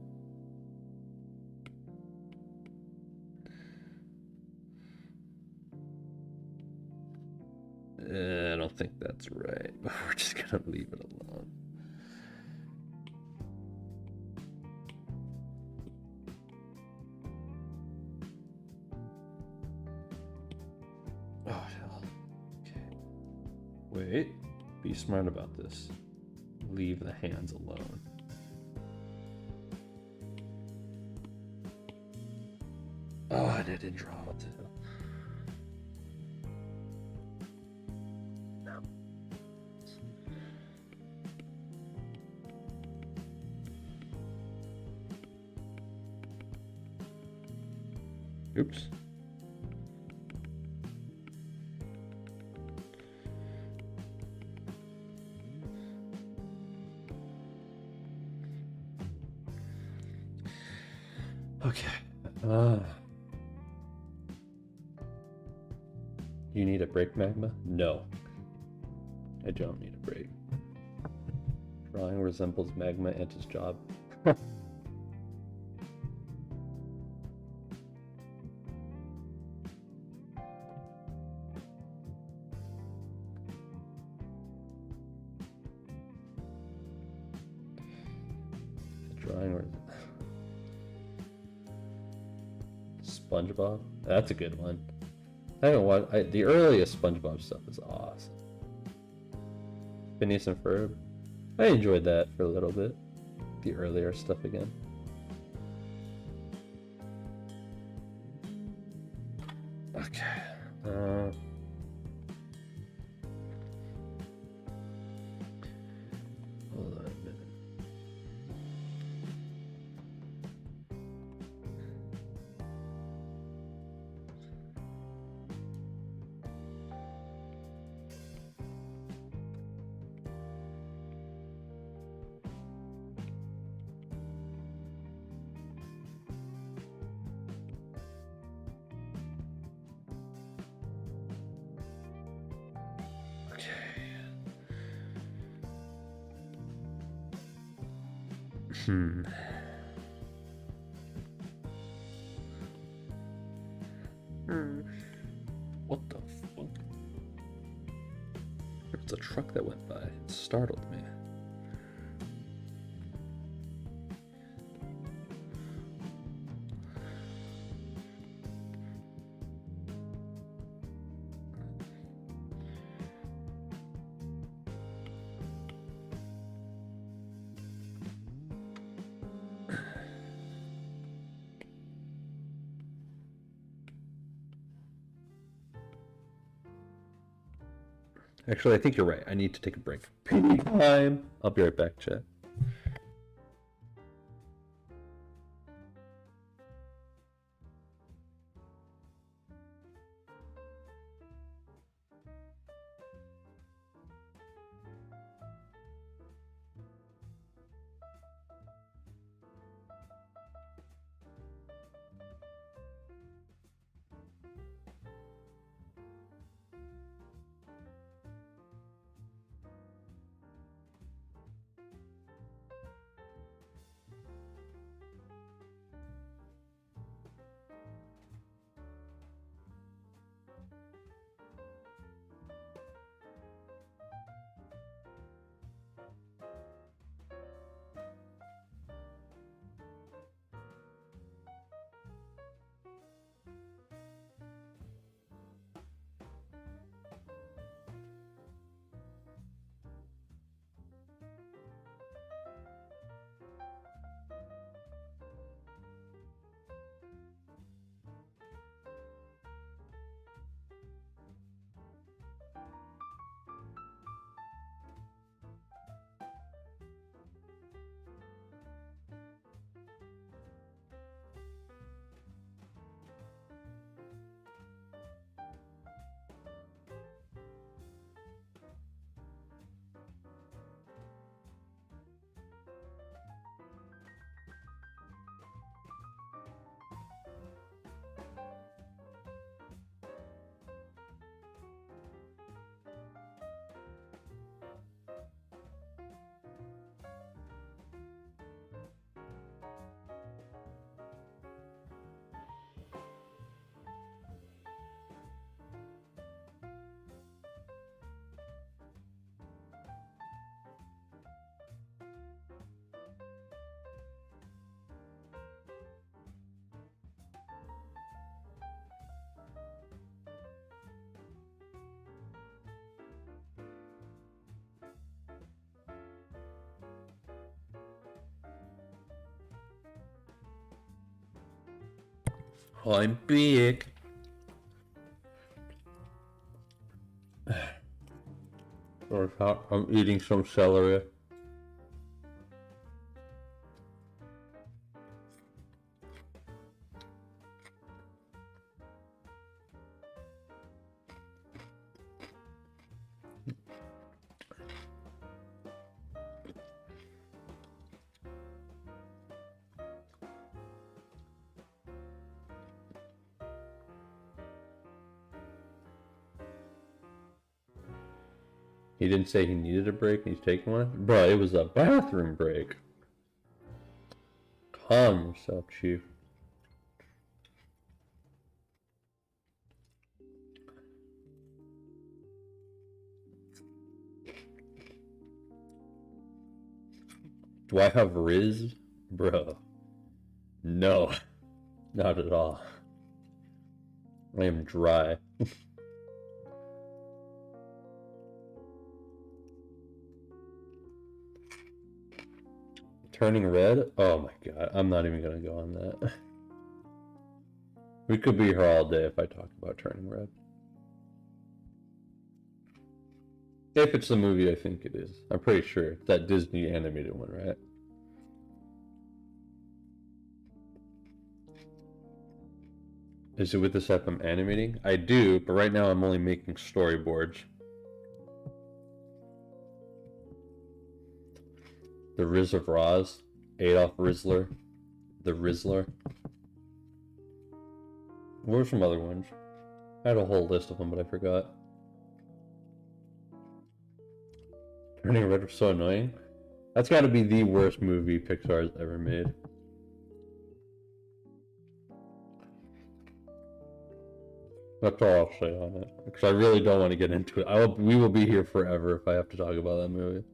I don't think that's right, but we're just gonna leave it alone. Oh, hell. Okay. Wait. Be smart about this. Leave the hands alone. Oh, and I didn't draw it. No. Oops. Okay. You need a break, Magma? No. I don't need a break. Drawing resembles Magma and his job. SpongeBob? That's a good one. I haven't watched. The earliest SpongeBob stuff is awesome. Phineas and Ferb. I enjoyed that for a little bit. The earlier stuff again. Okay. Hold on a minute. What the fuck? It's a truck that went by. It startled me. Actually, I think you're right. I need to take a break. Pee time. I'll be right back, chat. I'm big. I'm eating some celery. He didn't say he needed a break and he's taking one? Bro, it was a bathroom break. Calm yourself, Chief. Do I have Riz? Bro. No. Not at all. I am dry. Turning red? Oh my god, I'm not even gonna go on that. We could be here all day if I talk about Turning Red. If it's the movie I think it is. I'm pretty sure. It's that Disney animated one, right? Is it with this app I'm animating? I do, but right now I'm only making storyboards. The Riz of Roz, Adolf Rizzler, the Rizzler. What were some other ones? I had a whole list of them, but I forgot. Turning Red was so annoying. That's got to be the worst movie Pixar's ever made. That's all I'll say on it, because I really don't want to get into it. We will be here forever if I have to talk about that movie.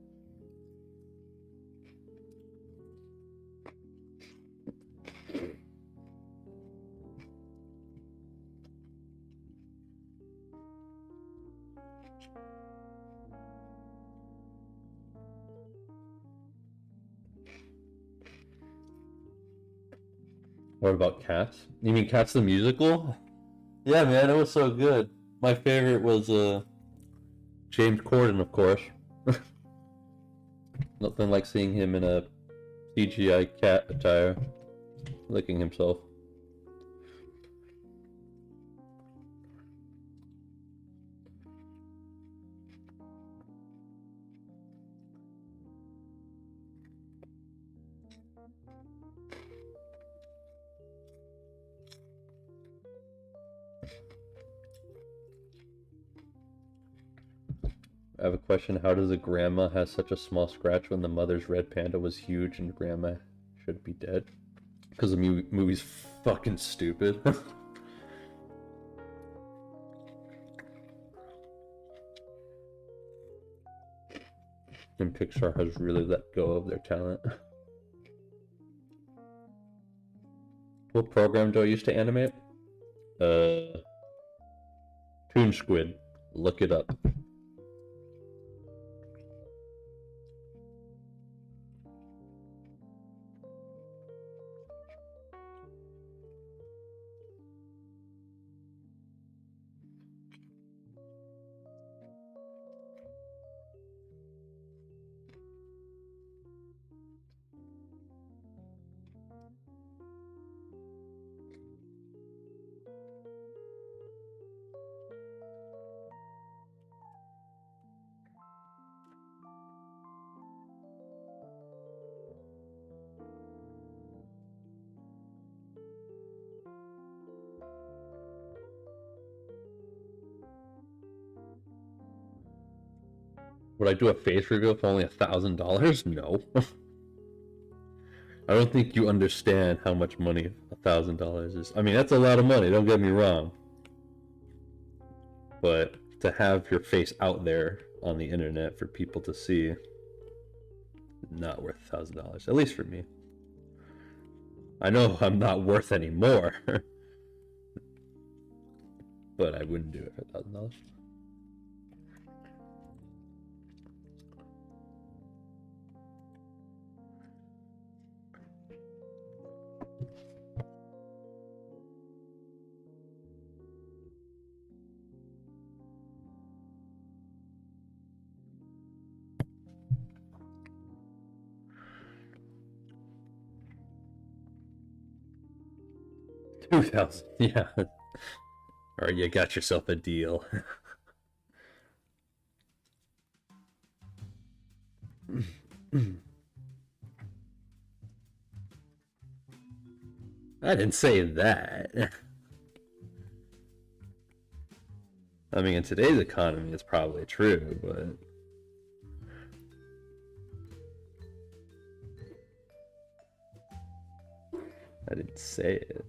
What about Cats? You mean Cats the musical? Yeah, man, it was so good. My favorite was James Corden, of course. Nothing like seeing him in a CGI cat attire, licking himself. I have a question. How does a grandma have such a small scratch when the mother's red panda was huge and grandma should be dead? Because the movie's fucking stupid. And Pixar has really let go of their talent. What program do I use to animate? Toon Squid. Look it up. Would I do a face reveal for only $1,000? No. I don't think you understand how much money $1,000 is. I mean, that's a lot of money, don't get me wrong. But to have your face out there on the internet for people to see, not worth $1,000, at least for me. I know I'm not worth any more, but I wouldn't do it for $1,000. 2,000, yeah. Or you got yourself a deal. I didn't say that. I mean, in today's economy, it's probably true, but... I didn't say it.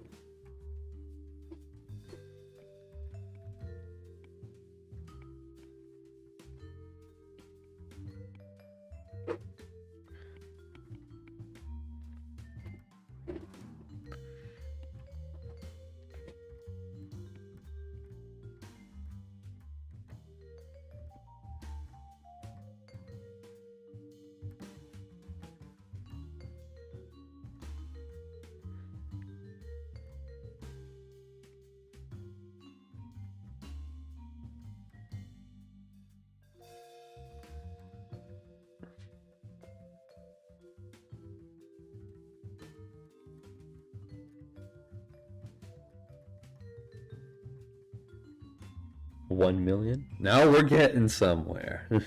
$1 million? Now we're getting somewhere. You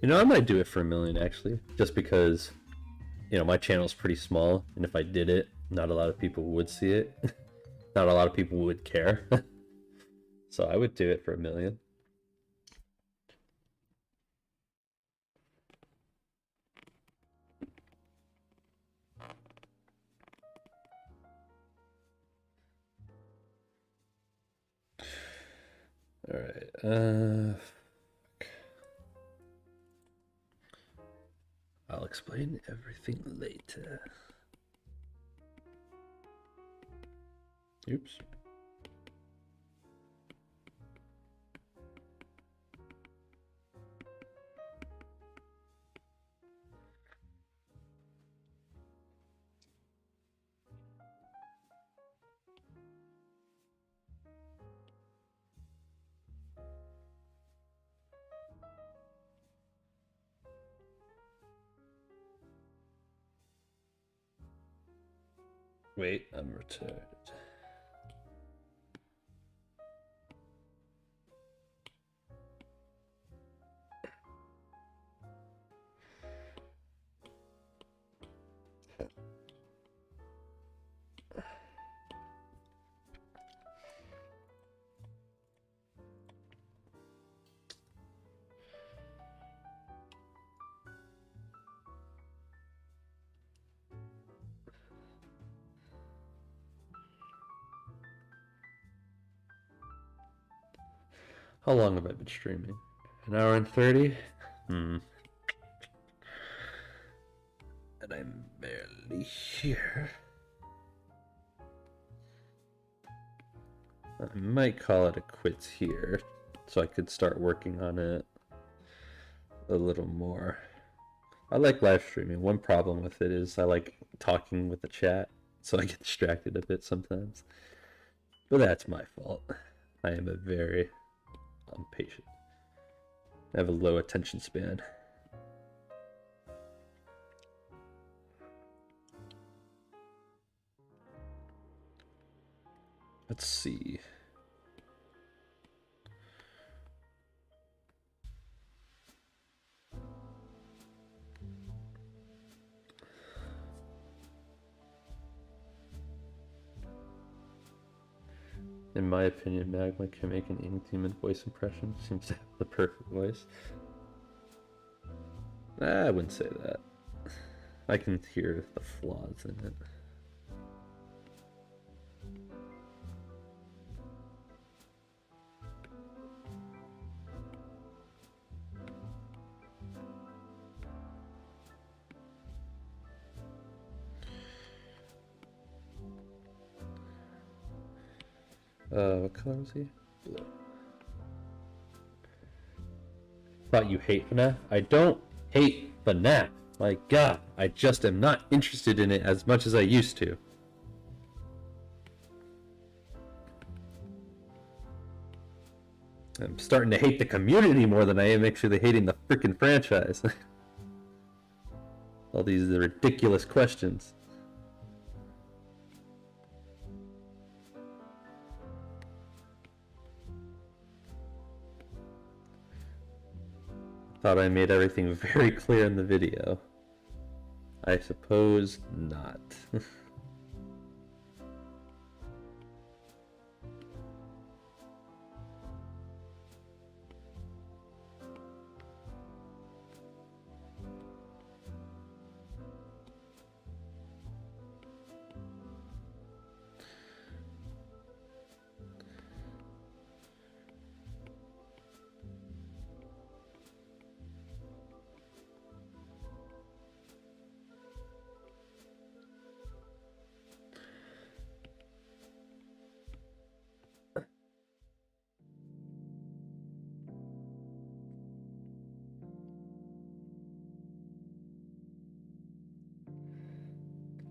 know, I might do it for $1 million actually, just because, you know, my channel's pretty small, and if I did it, not a lot of people would see it. Not a lot of people would care. So I would do it for $1 million. All right. I'll explain everything later. Oops. Wait, I'm retarded. How long have I been streaming? 1 hour and 30? And I'm barely here. I might call it a quits here, so I could start working on it a little more. I like live streaming. One problem with it is I like talking with the chat, so I get distracted a bit sometimes. But that's my fault. I am a very impatient. I have a low attention span. Let's see. In my opinion, Magma can make an inhuman voice impression. Seems to have the perfect voice. I wouldn't say that. I can hear the flaws in it. What color was he? Blue. Thought you hate Fnaf? I don't hate Fnaf. My god, I just am not interested in it as much as I used to. I'm starting to hate the community more than I am actually hating the freaking franchise. All these ridiculous questions. thought I made everything very clear in the video. I suppose not.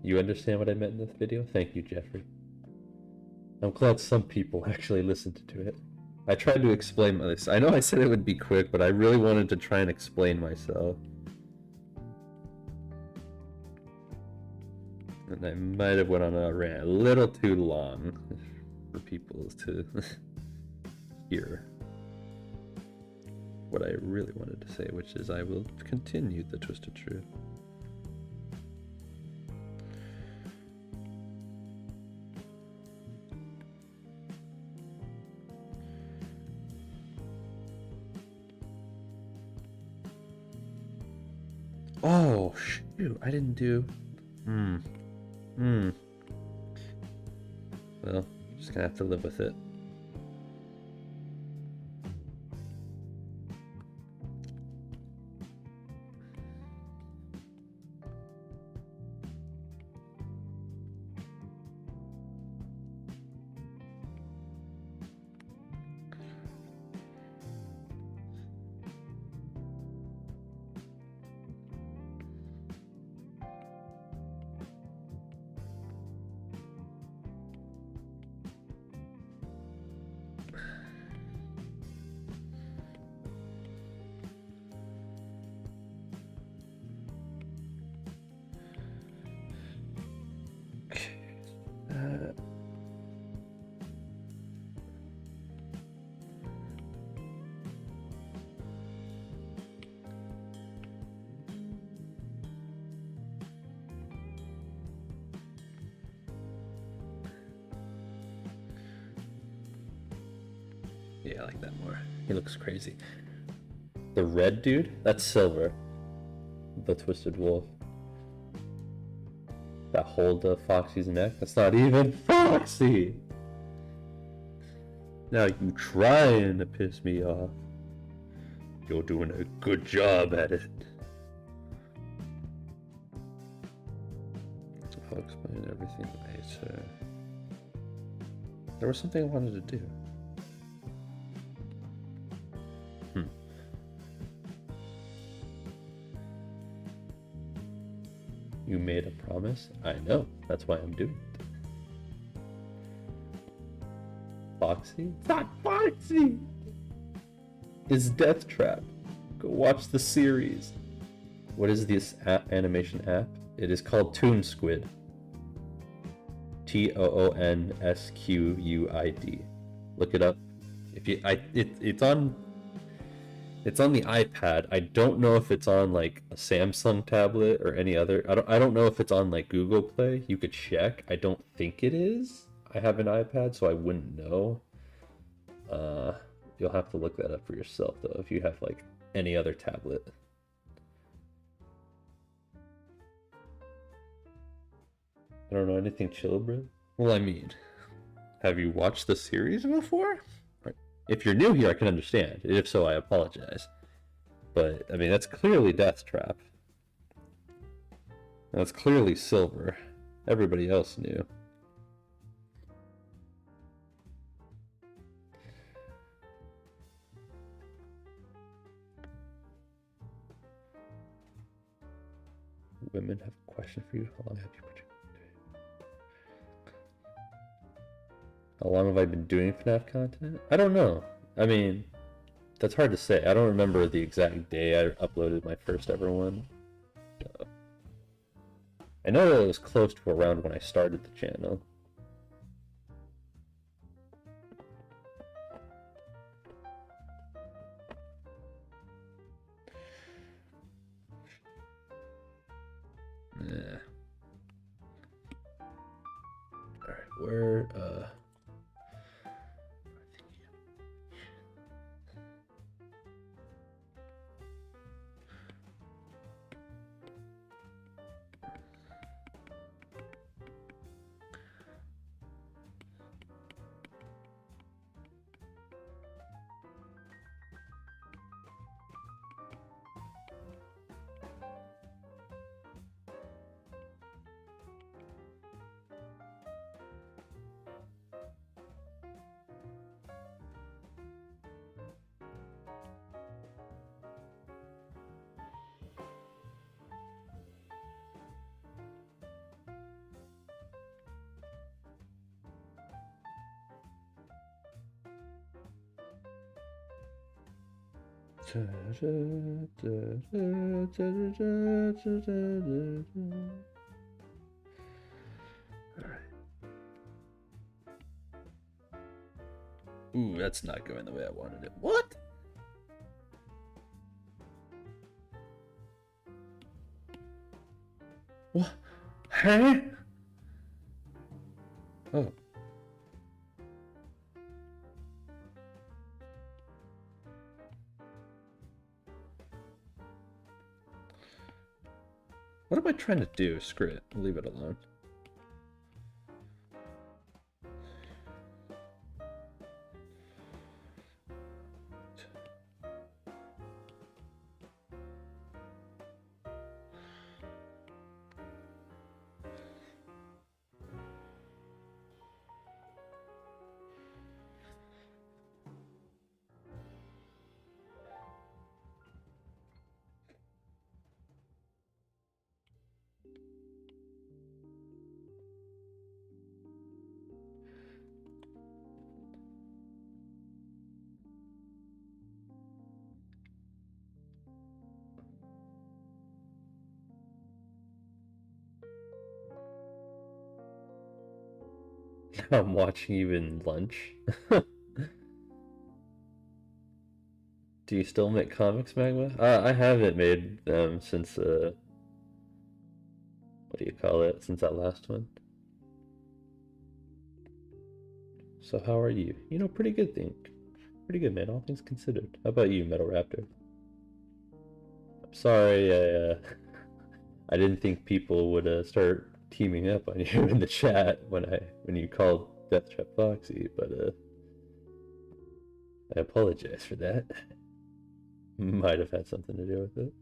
You understand what I meant in this video? Thank you, Jeffrey. I'm glad some people actually listened to it. I tried to explain this. I know I said it would be quick, but I really wanted to try and explain myself. And I might have went on a rant a little too long for people to hear what I really wanted to say, which is I will continue the Twisted Truth. Oh, shoot, I didn't do... Well, just gonna have to live with it. Yeah, I like that more. He looks crazy. The red dude? That's Silver. The Twisted Wolf. That hold of Foxy's neck? That's not even Foxy! Now you trying to piss me off. You're doing a good job at it. I'll explain everything later. There was something I wanted to do. You made a promise? I know. That's why I'm doing it. Foxy? It's not Foxy! It's Death Trap. Go watch the series. What is this animation app? It is called Toon Squid. TOONSQUID. Look it up. If you, it's on the iPad. I don't know if it's on like a Samsung tablet or any other. I don't know if it's on like Google Play. You could check. I don't think it is. I have an iPad, so I wouldn't know. You'll have to look that up for yourself though if you have like any other tablet. I don't know anything chill, bro. Well, I mean, have you watched the series before? If you're new here, I can understand. If so, I apologize. But, I mean, that's clearly Death Trap. That's clearly Silver. Everybody else knew. Women have a question for you. How long have you been doing? How long have I been doing FNAF content? I don't know. I mean, that's hard to say. I don't remember the exact day I uploaded my first ever one. So, I know that it was close to around when I started the channel. Yeah. Alright, where, ooh, that's not going the way I wanted it. What? What? Huh? Oh. What am I trying to do? Screw it. Leave it alone. I'm watching even lunch. Do you still make comics, Magma? I haven't made them since, what do you call it? Since that last one. So how are you? You know, pretty good thing. Pretty good, man, all things considered. How about you, Metal Raptor? I'm sorry, I didn't think people would start teaming up on you in the chat when you called Deathtrap Foxy, but I apologize for that. Might have had something to do with it.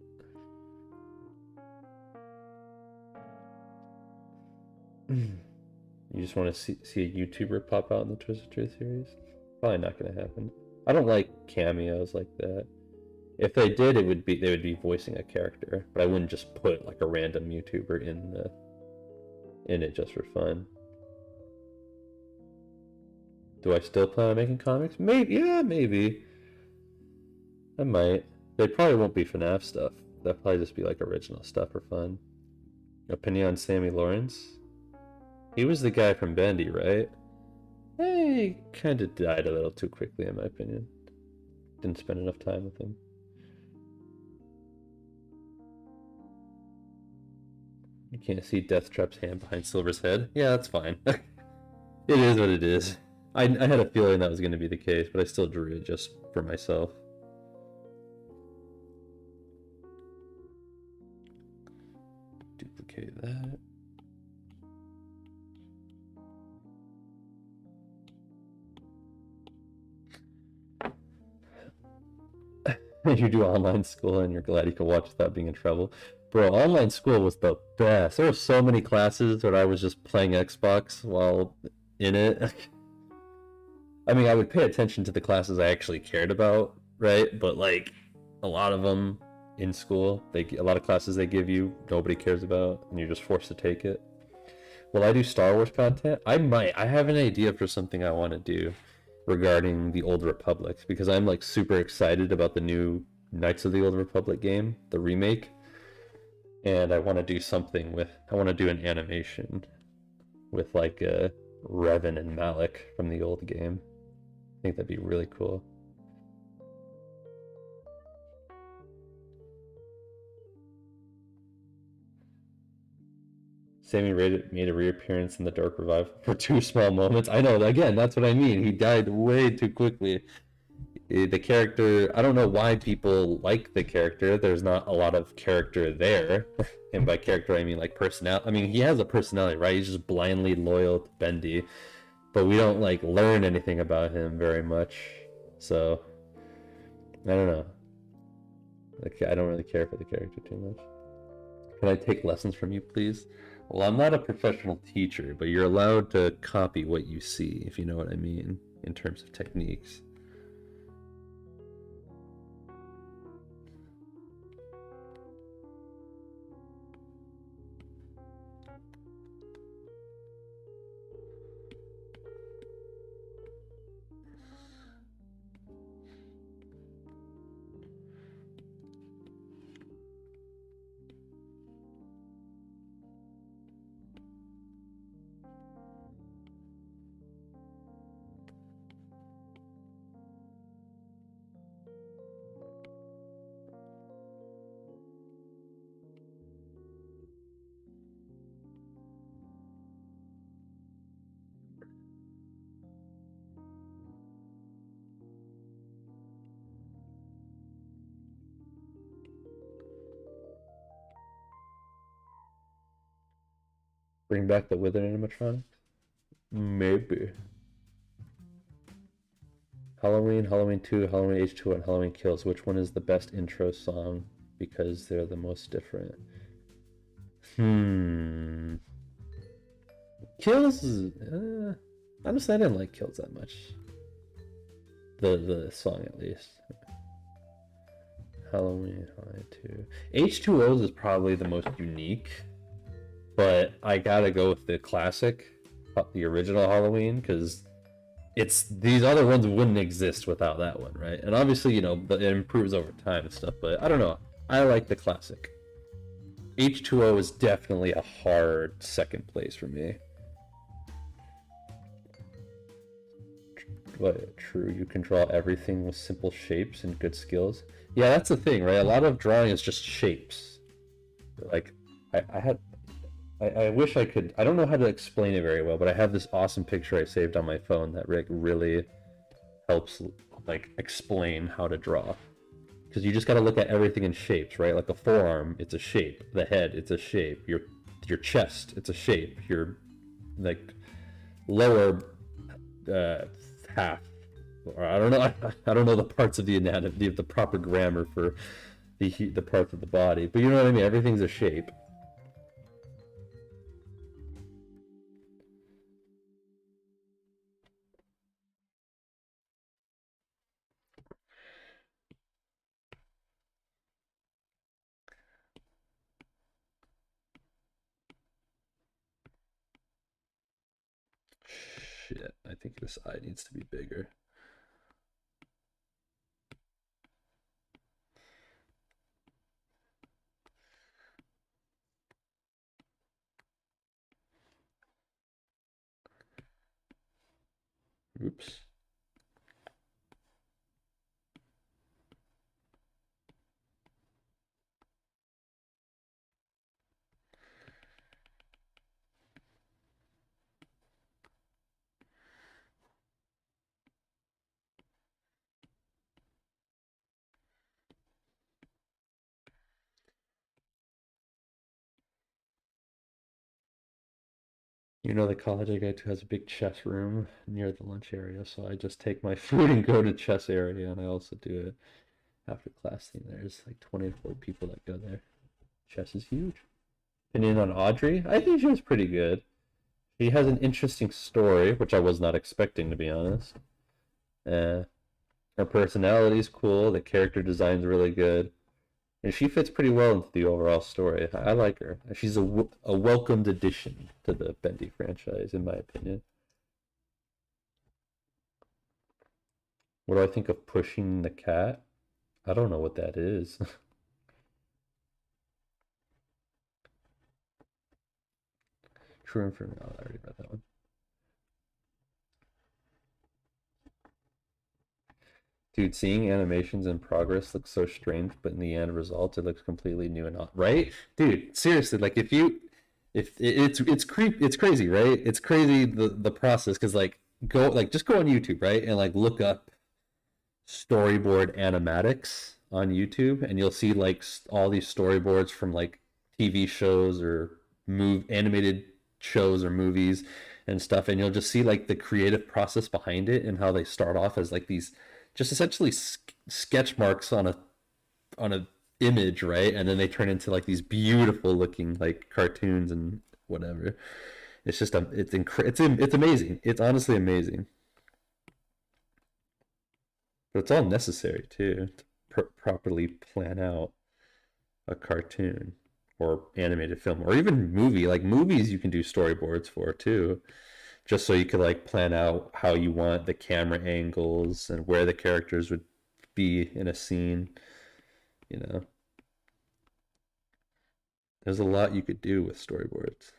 You just want to see a YouTuber pop out in the Twisted Truth series? Probably not going to happen. I don't like cameos like that. If they did, they would be voicing a character, but I wouldn't just put like a random YouTuber in it just for fun. Do I still plan on making comics? Maybe, yeah, maybe. I might. They probably won't be Fnaf stuff. They'll probably just be like original stuff for fun. Opinion on Sammy Lawrence? He was the guy from Bendy, right? He kind of died a little too quickly, in my opinion. Didn't spend enough time with him. You can't see Deathtrap's hand behind Silver's head. Yeah, that's fine. It is what it is. I had a feeling that was going to be the case, but I still drew it just for myself. Duplicate that. You do online school and you're glad you can watch without being in trouble. Bro, online school was the best. There were so many classes where I was just playing Xbox while in it. I mean, I would pay attention to the classes I actually cared about, right? But like a lot of them in school, a lot of classes they give you nobody cares about, and you're just forced to take it. Will I do Star Wars content? I might. I have an idea for something I want to do regarding the Old Republic, because I'm like super excited about the new Knights of the Old Republic game, the remake, and I want to do something with. I want to do an animation with like Revan and Malik from the old game. I think that'd be really cool. Sammy made a reappearance in the Dark Revival for 2 small moments. I know, again, that's what I mean. He died way too quickly. The character, I don't know why people like the character. There's not a lot of character there. And by character, I mean like personality. I mean, he has a personality, right? He's just blindly loyal to Bendy. But we don't like learn anything about him very much. So, I don't know. Like, I don't really care for the character too much. Can I take lessons from you, please? Well, I'm not a professional teacher, but you're allowed to copy what you see, if you know what I mean, in terms of techniques. Bring back the Wither animatronic? Maybe. Halloween, Halloween 2, Halloween H2, and Halloween Kills. Which one is the best intro song? Because they're the most different. Kills, honestly, I didn't like Kills that much. The song, at least. Halloween 2. H2O's is probably the most unique, but I gotta go with the classic, the original Halloween, because these other ones wouldn't exist without that one, right? And obviously, you know, it improves over time and stuff, but I don't know. I like the classic. H2O is definitely a hard second place for me. But true, you can draw everything with simple shapes and good skills. Yeah, that's the thing, right? A lot of drawing is just shapes. Like, I wish I could, I don't know how to explain it very well, but I have this awesome picture I saved on my phone that really helps, like, explain how to draw. Because you just got to look at everything in shapes, right? Like a forearm, it's a shape. The head, it's a shape. Your chest, it's a shape. Your, like, lower half, or I don't know the parts of the anatomy, the proper grammar for the parts of the body, but you know what I mean. Everything's a shape. Shit, I think this eye needs to be bigger. Oops. You know, the college I go to has a big chess room near the lunch area, so I just take my food and go to chess area, and I also do it after class thing. There's like 24 people that go there. Chess is huge. Opinion on Audrey? I think she was pretty good. She has an interesting story, which I was not expecting, to be honest. Her personality's cool. The character design's really good. And she fits pretty well into the overall story. I like her. She's a welcomed addition to the Bendy franchise, in my opinion. What do I think of pushing the cat? I don't know what that is. True information. Oh, I already read that one. Dude, seeing animations in progress looks so strange, but in the end result, it looks completely new and not right. Dude, seriously, like if you If it's crazy, right? It's crazy the process because just go on YouTube, right, and like look up storyboard animatics on YouTube, and you'll see like all these storyboards from like TV shows or move animated shows or movies and stuff, and you'll just see like the creative process behind it and how they start off as like these just essentially sketch marks on a image, right? And then they turn into like these beautiful looking like cartoons and whatever. It's just it's amazing. It's honestly amazing. But it's all necessary too to properly plan out a cartoon or animated film or even movie. Like movies, you can do storyboards for too, just so you could like plan out how you want the camera angles and where the characters would be in a scene. You know, there's a lot you could do with storyboards,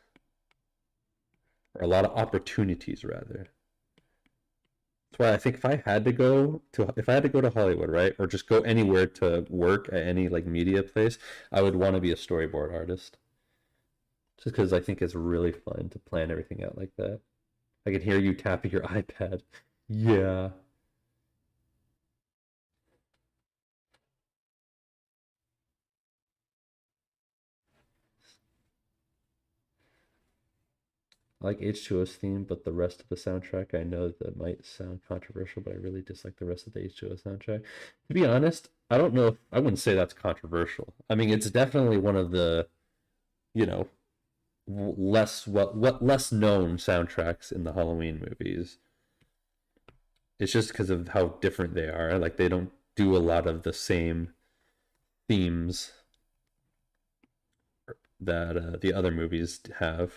or a lot of opportunities rather. That's why I think if I had to go to Hollywood, right, or just go anywhere to work at any like media place, I would want to be a storyboard artist. Just because I think it's really fun to plan everything out like that. I can hear you tapping your iPad. Yeah. I like H2O's theme, but the rest of the soundtrack, I know that might sound controversial, but I really dislike the rest of the H2O soundtrack. To be honest, I don't know if I wouldn't say that's controversial. I mean, it's definitely one of the, you know, what less known soundtracks in the Halloween movies. It's just because of how different they are. Like they don't do a lot of the same themes that the other movies have.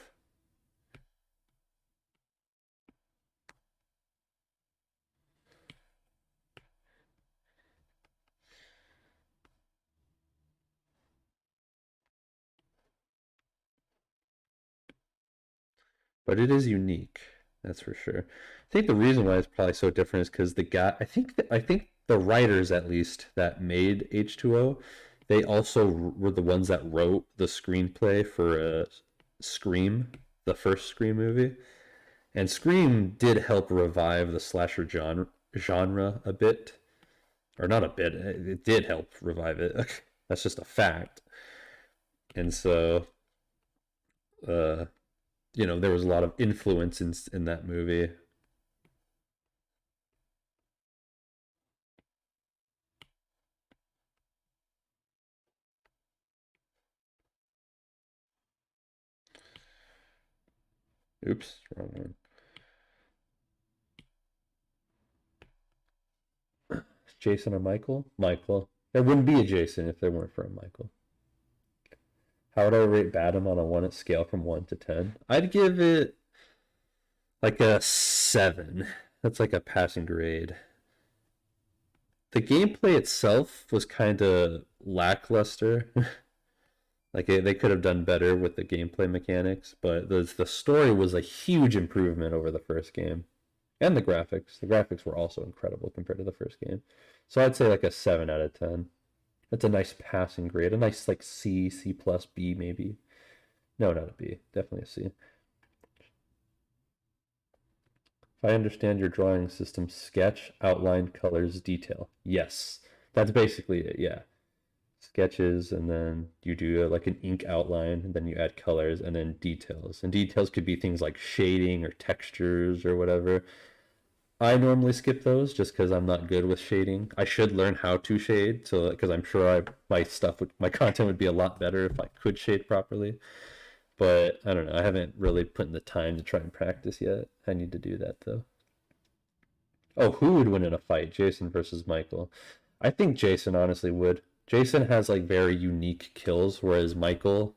But it is unique, that's for sure. I think the reason why it's probably so different is because I think the writers at least that made H2O, they also were the ones that wrote the screenplay for Scream, the first Scream movie. And Scream did help revive the slasher genre a bit, or not a bit. It did help revive it. That's just a fact. And so, uh, there was a lot of influence in that movie. Oops, wrong one. Jason or Michael? Michael. There wouldn't be a Jason if there weren't for a Michael. How would I rate Badham on a one scale from 1 to 10? I'd give it like a 7. That's like a passing grade. The gameplay itself was kind of lackluster. Like they could have done better with the gameplay mechanics, but the story was a huge improvement over the first game. And the graphics. The graphics were also incredible compared to the first game. So I'd say like a 7 out of 10. That's a nice passing grade. A nice like C, C plus, B maybe. No, not a B. Definitely a C. If I understand your drawing system, sketch, outline, colors, detail. Yes. That's basically it, yeah. Sketches, and then you do like an ink outline, and then you add colors, and then details. And details could be things like shading or textures or whatever. I normally skip those just because I'm not good with shading. I should learn how to shade, so because I'm sure my content would be a lot better if I could shade properly. But I don't know. I haven't really put in the time to try and practice yet. I need to do that though. Oh, who would win in a fight, Jason versus Michael? I think Jason honestly would. Jason has like very unique kills, whereas Michael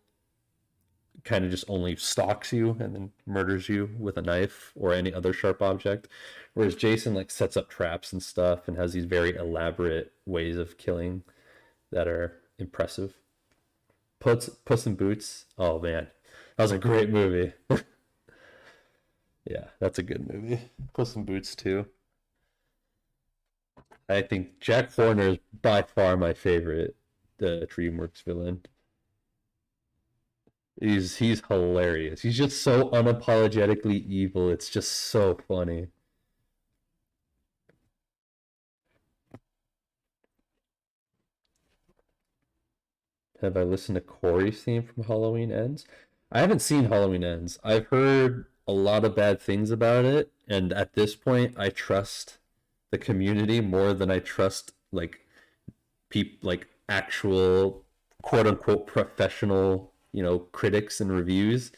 kind of just only stalks you and then murders you with a knife or any other sharp object. Whereas Jason like sets up traps and stuff and has these very elaborate ways of killing that are impressive. Puss in Boots. Oh man, that was a great movie. Yeah, that's a good movie. Puss in Boots too. I think Jack Horner is by far my favorite the DreamWorks villain. He's hilarious. He's just so unapologetically evil. It's just so funny. Have I listened to Corey's theme from Halloween Ends? I haven't seen Halloween Ends. I've heard a lot of bad things about it, and at this point, I trust the community more than I trust like actual quote unquote professional, critics and reviews.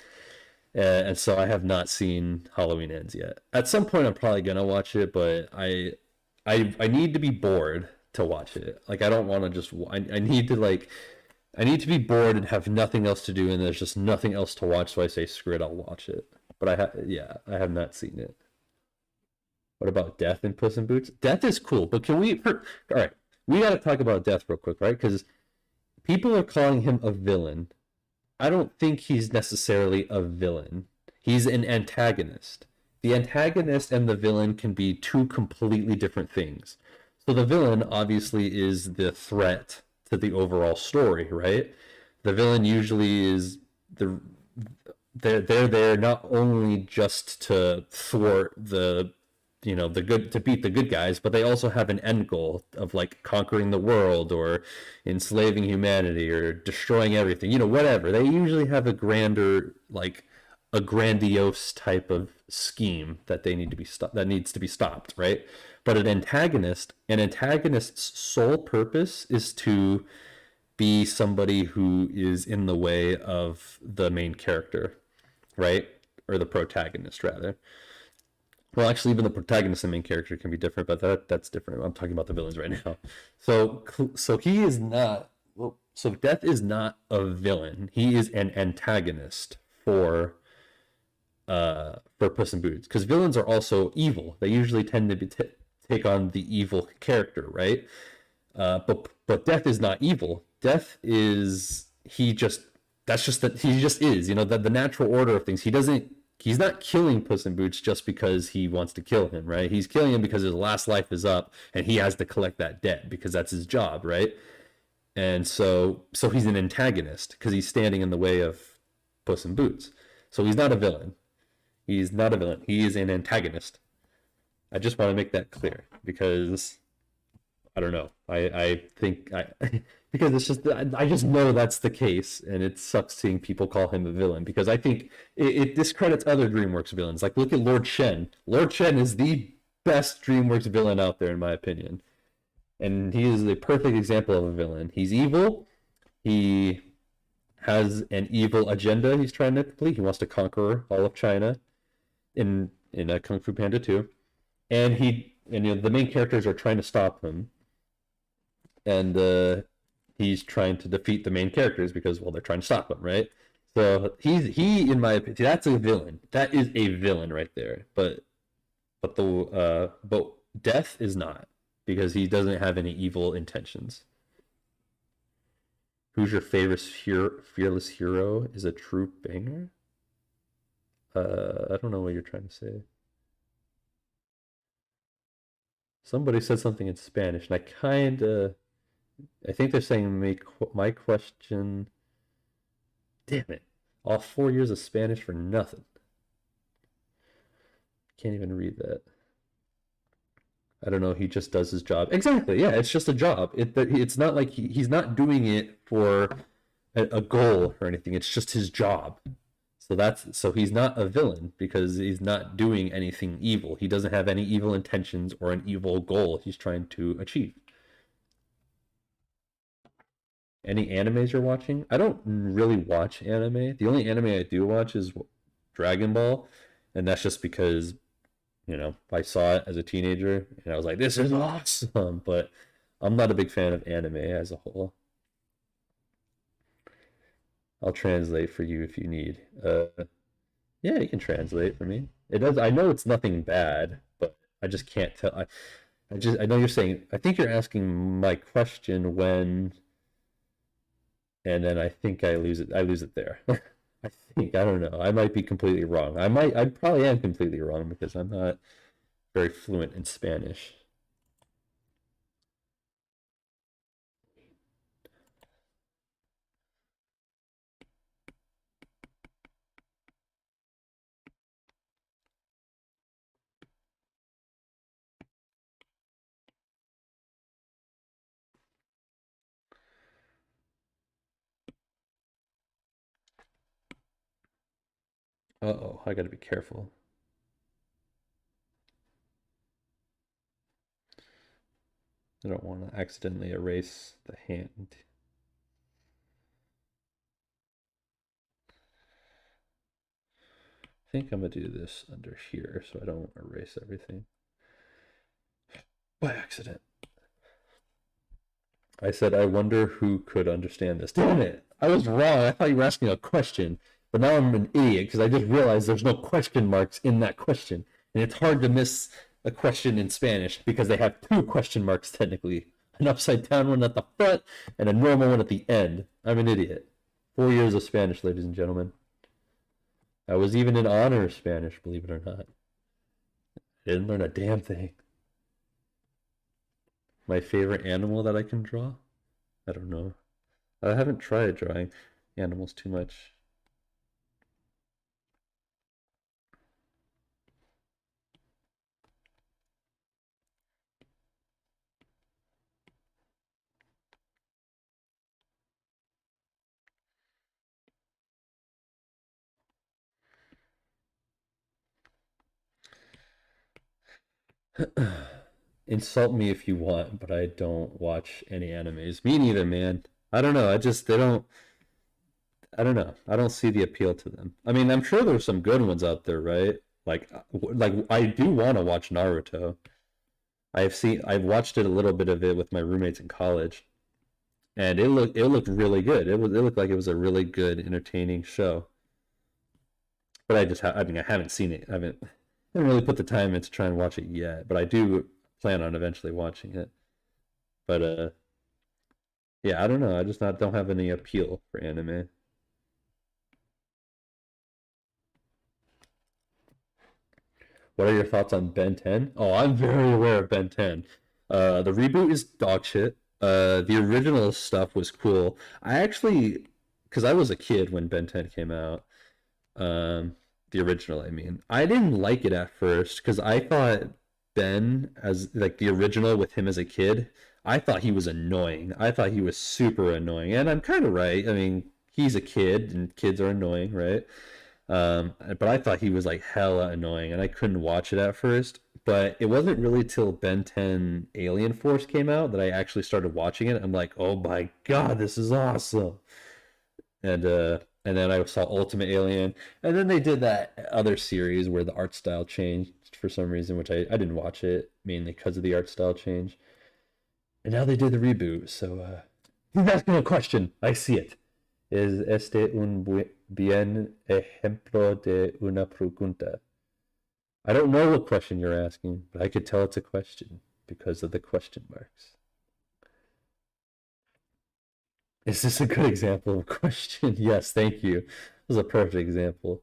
And so I have not seen Halloween Ends yet. At some point, I'm probably gonna watch it, but I need to be bored to watch it. Like I don't want to just. I need to I need to be bored and have nothing else to do, and there's just nothing else to watch. So I say, screw it, I'll watch it. But yeah, I have not seen it. What about Death in Puss in Boots? Death is cool, but all right, we got to talk about Death real quick, right? Because people are calling him a villain. I don't think he's necessarily a villain. He's an antagonist. The antagonist and the villain can be two completely different things. So the villain obviously is the threat to the overall story, right? The villain usually is they're there not only just to thwart the good, to beat the good guys, but they also have an end goal of like conquering the world or enslaving humanity or destroying everything, whatever. They usually have a grandiose type of scheme that they need to be that needs to be stopped, right? But an antagonist's sole purpose is to be somebody who is in the way of the main character, right? Or the protagonist, rather. Well, actually, even the protagonist and main character can be different, but that's different. I'm talking about the villains right now. So he is not. Well, so Death is not a villain. He is an antagonist for Puss in Boots, because villains are also evil. They usually tend to take on the evil character, right? But Death is not evil. Death is he just that's just that he just is. The natural order of things. He's not killing Puss in Boots just because he wants to kill him, right? He's killing him because his last life is up and he has to collect that debt because that's his job, right? And so he's an antagonist because he's standing in the way of Puss in Boots. So he's not a villain. He's not a villain. He is an antagonist. I just want to make that clear because I don't know. I think because it's just I just know that's the case, and it sucks seeing people call him a villain because I think it discredits other DreamWorks villains. Like look at Lord Shen. Lord Shen is the best DreamWorks villain out there in my opinion, and he is a perfect example of a villain. He's evil. He has an evil agenda he's trying to complete. He wants to conquer all of China in a Kung Fu Panda 2, and the main characters are trying to stop him, and he's trying to defeat the main characters because, well, they're trying to stop him, right? So he in my opinion, that's a villain. That is a villain right there. But Death is not, because he doesn't have any evil intentions. Who's your favorite fearless hero is a true banger? I don't know what you're trying to say. Somebody said something in Spanish, and I think they're saying my question. Damn it! All 4 years of Spanish for nothing. Can't even read that. I don't know. He just does his job. Exactly. Yeah, it's just a job. It's not like he's not doing it for a goal or anything. It's just his job. So he's not a villain because he's not doing anything evil. He doesn't have any evil intentions or an evil goal he's trying to achieve. Any animes you're watching? I don't really watch anime. The only anime I do watch is Dragon Ball, and that's just because, I saw it as a teenager and I was like, this is awesome. But I'm not a big fan of anime as a whole. I'll translate for you if you need. Yeah, you can translate for me. It does. I know it's nothing bad, but I just can't tell. I know you're saying. I think you're asking my question when, and then I think I lose it. I lose it there. I don't know. I might be completely wrong. I probably am completely wrong because I'm not very fluent in Spanish. Uh-oh, I gotta be careful. I don't want to accidentally erase the hand. I think I'm gonna do this under here so I don't erase everything by accident. I said, I wonder who could understand this. Damn it! I was wrong. I thought you were asking a question, but now I'm an idiot because I just realized there's no question marks in that question. And it's hard to miss a question in Spanish because they have two question marks technically. An upside down one at the front and a normal one at the end. I'm an idiot. 4 years of Spanish, ladies and gentlemen. I was even in honors Spanish, believe it or not. I didn't learn a damn thing. My favorite animal that I can draw? I don't know. I haven't tried drawing animals too much. Insult me if you want, but I don't watch any animes. Me neither, man. I don't know. They don't. I don't know. I don't see the appeal to them. I mean, I'm sure there's some good ones out there, right? Like I do want to watch Naruto. I've watched it a little bit of it with my roommates in college, and it looked really good. It looked like it was a really good, entertaining show. But I mean, I haven't seen it. I haven't really put the time in to try and watch it yet, but I do plan on eventually watching it. But yeah, I don't know. I just not don't have any appeal for anime. What are your thoughts on Ben 10? Oh, I'm very aware of Ben 10. The reboot is dog shit. The original stuff was cool. I actually, because I was a kid when Ben 10 came out, the original, I mean, I didn't like it at first because I thought Ben, as like the original with him as a kid, I thought he was annoying. I thought he was super annoying, and I'm kind of right. I mean, he's a kid, and kids are annoying, right? But I thought he was like hella annoying, and I couldn't watch it at first. But it wasn't really till Ben 10 Alien Force came out that I actually started watching it. I'm like, oh my god, this is awesome. And then I saw Ultimate Alien, and then they did that other series where the art style changed for some reason, which I didn't watch it mainly because of the art style change. And now they did the reboot. So he's asking a question. I see it. Es este un bien ejemplo de una pregunta? I don't know what question you're asking, but I could tell it's a question because of the question marks. Is this a good example of a question? Yes, thank you. This is a perfect example.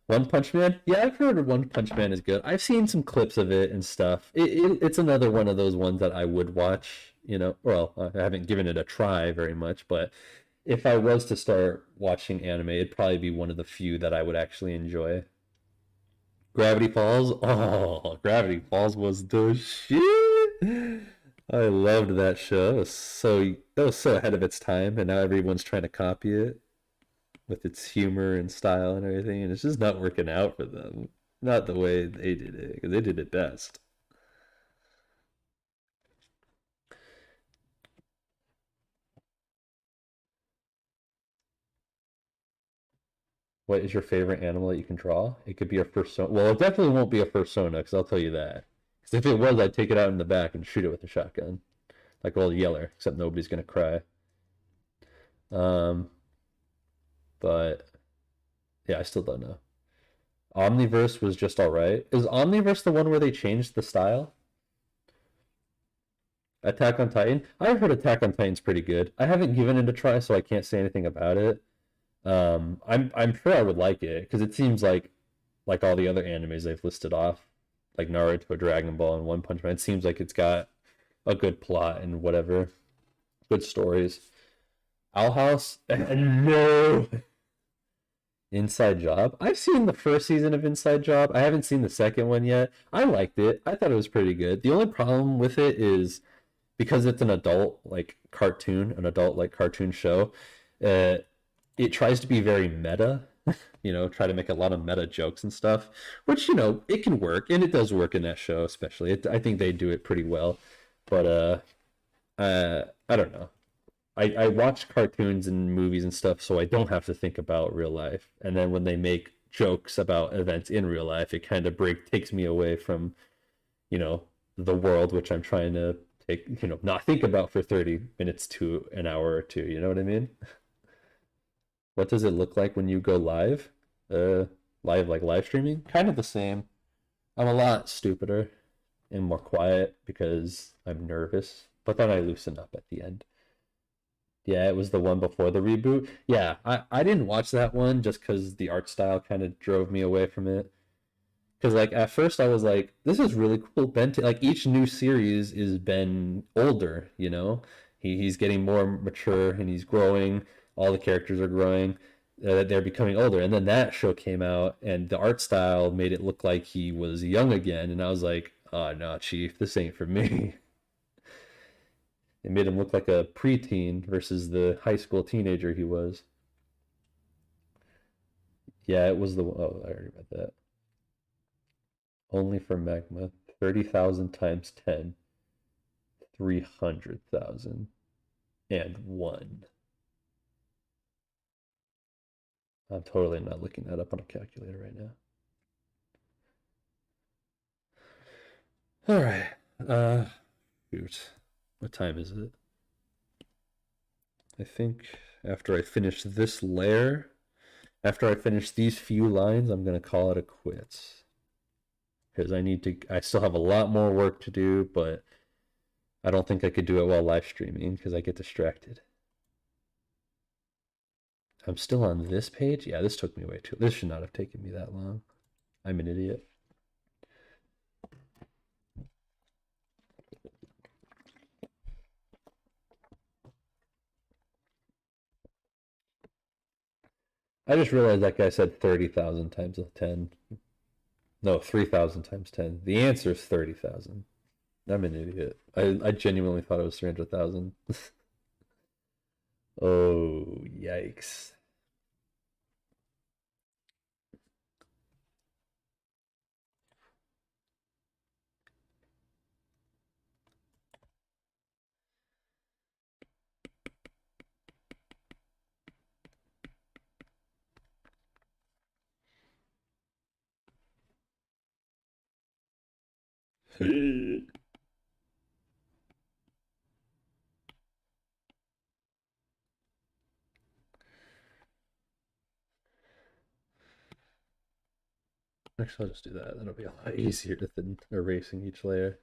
One Punch Man? Yeah, I've heard One Punch Man is good. I've seen some clips of it and stuff. It's another one of those ones that I would watch, you know. Well, I haven't given it a try very much, but if I was to start watching anime, it'd probably be one of the few that I would actually enjoy. Gravity Falls? Oh, Gravity Falls was the shit. I loved that show. It was so ahead of its time, and now everyone's trying to copy it with its humor and style and everything, and it's just not working out for them. Not the way they did it, because they did it best. What is your favorite animal that you can draw? It could be a persona. Well, it definitely won't be a persona, because I'll tell you that. Because if it was, I'd take it out in the back and shoot it with a shotgun, like old Yeller. Except nobody's gonna cry. Um, but yeah, I still don't know. Omniverse was just all right. Is Omniverse the one where they changed the style? Attack on Titan? I've heard Attack on Titan's pretty good. I haven't given it a try, so I can't say anything about it. I'm sure I would like it because it seems like all the other animes they've listed off, like Naruto, Dragon Ball, and One Punch Man. It seems like it's got a good plot and whatever, good stories. Owl House? No. Inside Job? I've seen the first season of Inside Job. I haven't seen the second one yet. I liked it. I thought it was pretty good. The only problem with it is because it's an adult like cartoon, an adult like cartoon show, uh, it tries to be very meta. you know, try to make a lot of meta jokes and stuff, which, you know, it can work, and it does work in that show, especially. I think they do it pretty well. But I don't know. I watch cartoons and movies and stuff so I don't have to think about real life. And then when they make jokes about events in real life, it kind of takes me away from, you know, the world which I'm trying to take, you know, not think about for 30 minutes to an hour or two. You know what I mean? What does it look like when you go live? Uh, live like live streaming? Kind of the same. I'm a lot stupider and more quiet because I'm nervous, but then I loosen up at the end. Yeah, it was the one before the reboot. Yeah, I didn't watch that one just because the art style kind of drove me away from it. Because like at first I was like, this is really cool. Like each new series is Ben older, you know. He's getting more mature and he's growing. All the characters are growing. They're becoming older. And then that show came out and the art style made it look like he was young again. And I was like, oh no, Chief, this ain't for me. It made him look like a preteen versus the high school teenager he was. Yeah, it was the oh, I already read that. Only for Magma, 30,000 times 10, 300,000 and 1. I'm totally not looking that up on a calculator right now. All right. Shoot. What time is it? I think after I finish this layer, after I finish these few lines, I'm gonna call it a quits. Because I still have a lot more work to do, but I don't think I could do it while live streaming because I get distracted. I'm still on this page? Yeah, this took me way too. This should not have taken me that long. I'm an idiot. I just realized that guy said 30,000 times 10. No, 3,000 times 10. The answer is 30,000. I'm an idiot. I genuinely thought it was 300,000. Oh, yikes. Actually, I'll just do that. That'll be a lot easier than erasing each layer.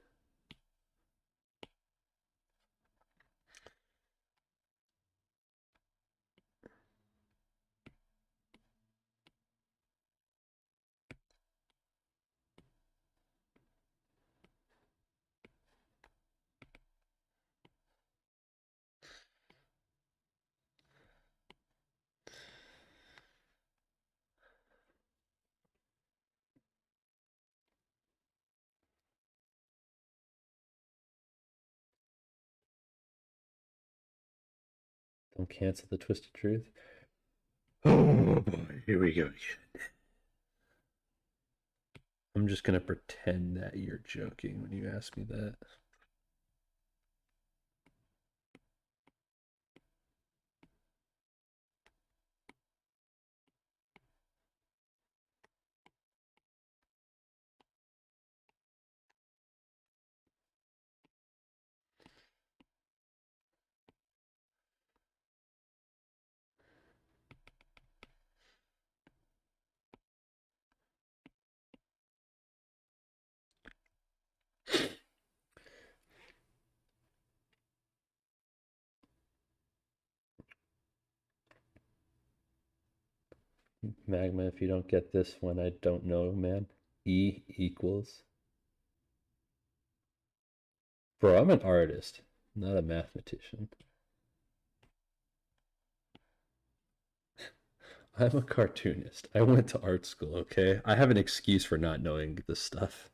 Don't cancel the twisted truth. Oh boy, here we go. I'm just gonna pretend that you're joking when you ask me that. Magma, if you don't get this one, I don't know, man. E equals. Bro, I'm an artist, not a mathematician. I'm a cartoonist. I went to art school, okay? I have an excuse for not knowing this stuff.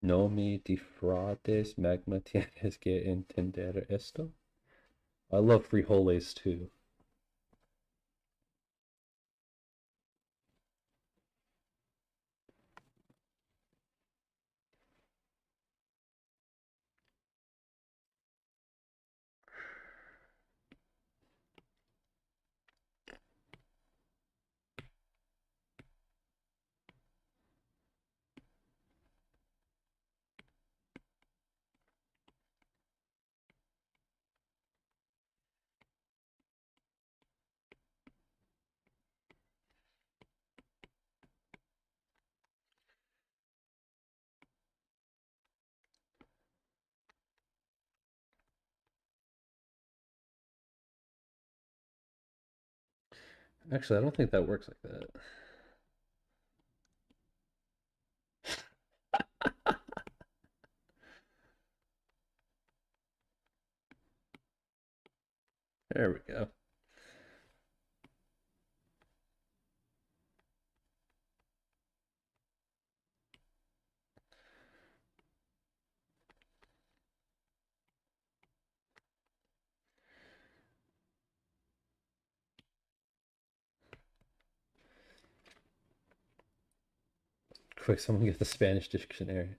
No me defraudes, Magma, tienes que entender esto. I love frijoles too. Actually, I don't think that works like that. There we go. Quick, someone get the Spanish dictionary.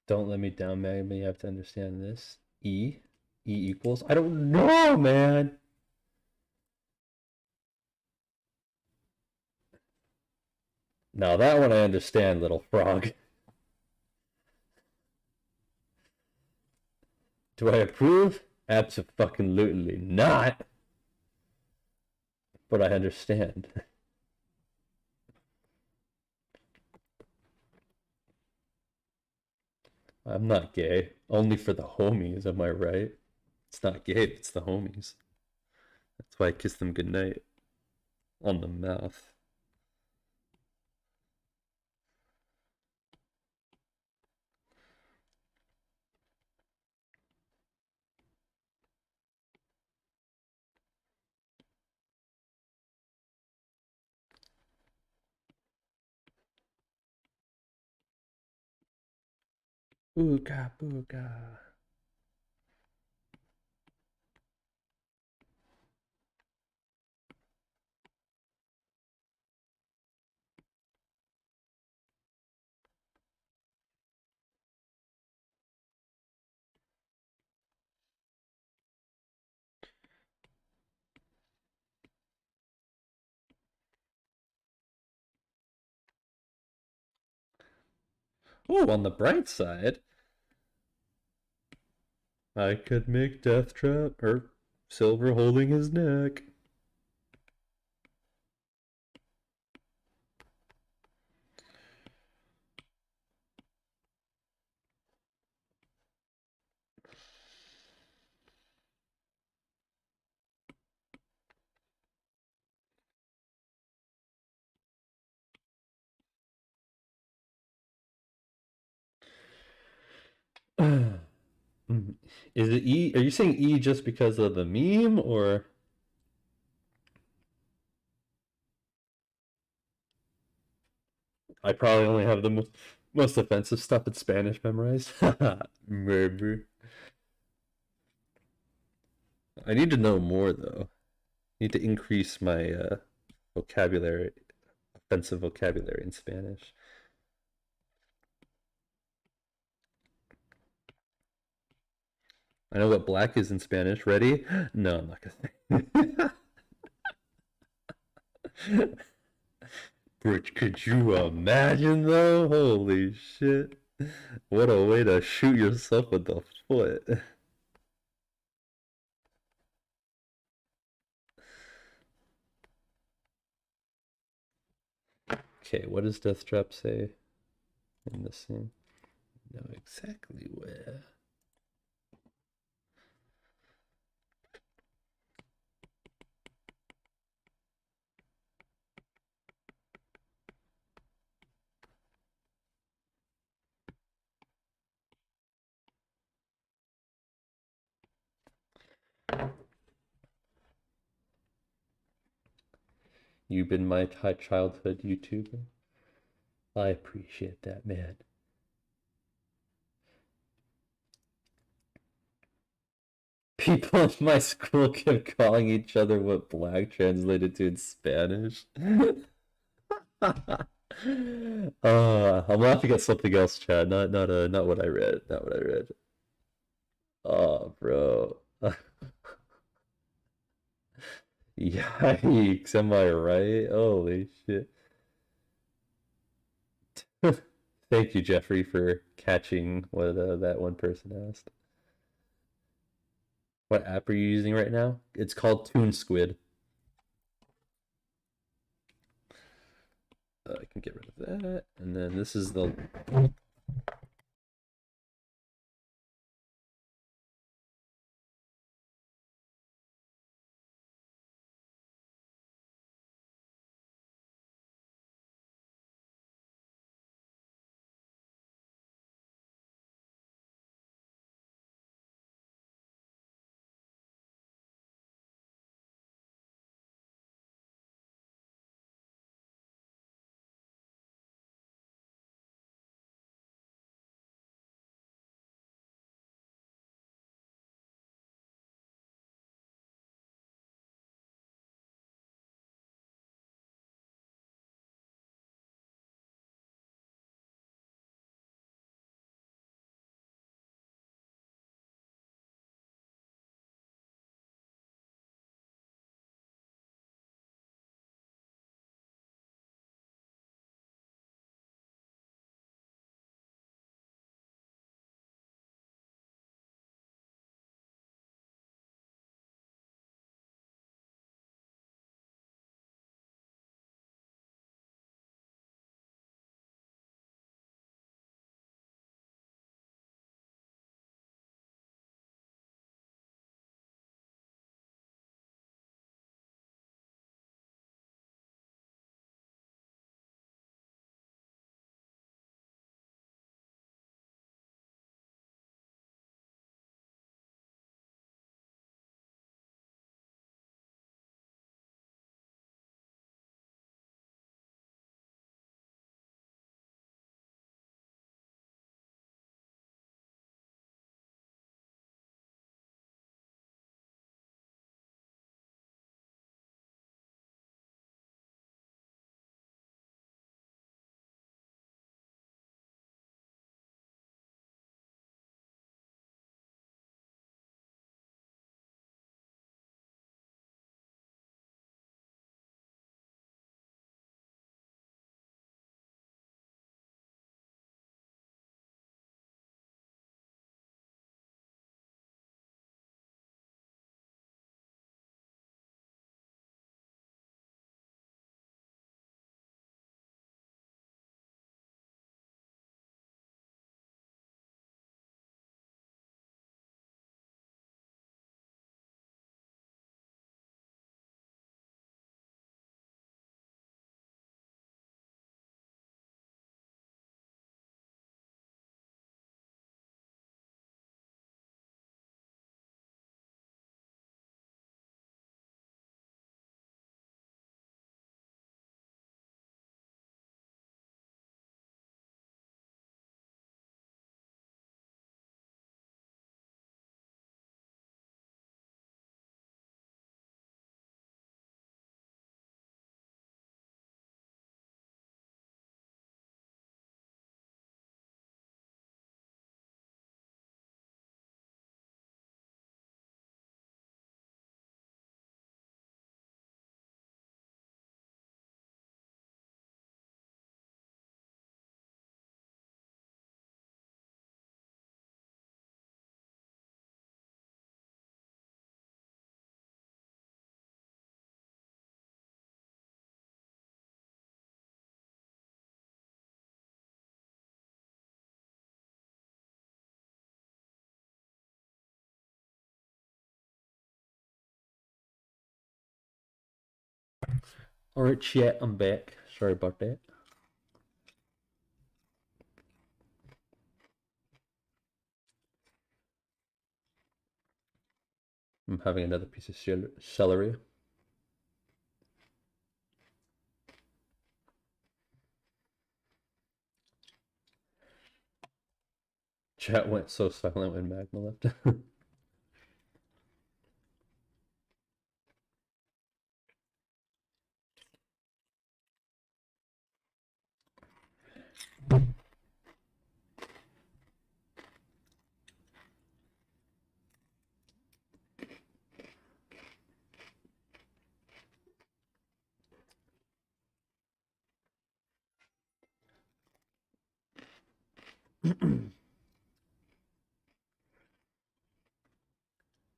Don't let me down, Magma. You have to understand this. E. E equals. I don't know, man. Now that one I understand, little frog. Do I approve? Absolutely not. But I understand. I'm not gay. Only for the homies, am I right? It's not gay, it's the homies. That's why I kiss them goodnight. On the mouth. Booga booga. Oh, on the bright side, I could make Deathtrap or Silver holding his neck. Is it E? Are you saying E just because of the meme, or I probably only have the most offensive stuff in Spanish memorized? Maybe. I need to know more though. I need to increase my vocabulary, offensive vocabulary in Spanish. I know what black is in Spanish. Ready? No, I'm not gonna say. Which could you imagine though? Holy shit. What a way to shoot yourself with the foot. Okay, what does Deathtrap say in this scene? Know exactly where. You've been my childhood YouTuber. I appreciate that, man. People in my school kept calling each other what black translated to in Spanish. I'm gonna have to get something else, Chad. Not what I read. Not what I read. Oh, bro. Yikes, am I right? Holy shit. Thank you, Jeffrey, for catching what that one person asked. What app are you using right now? It's called Toon Squid. I can get rid of that. And then this is the... Alright, chat, I'm back. Sorry about that. I'm having another piece of celery. Chat went so silent when Magma left.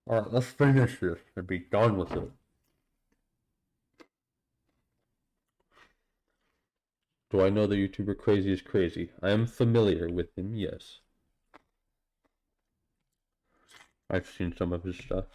Alright, let's finish this and be done with it. Do I know the YouTuber Crazy is Crazy? I am familiar with him, yes. I've seen some of his stuff.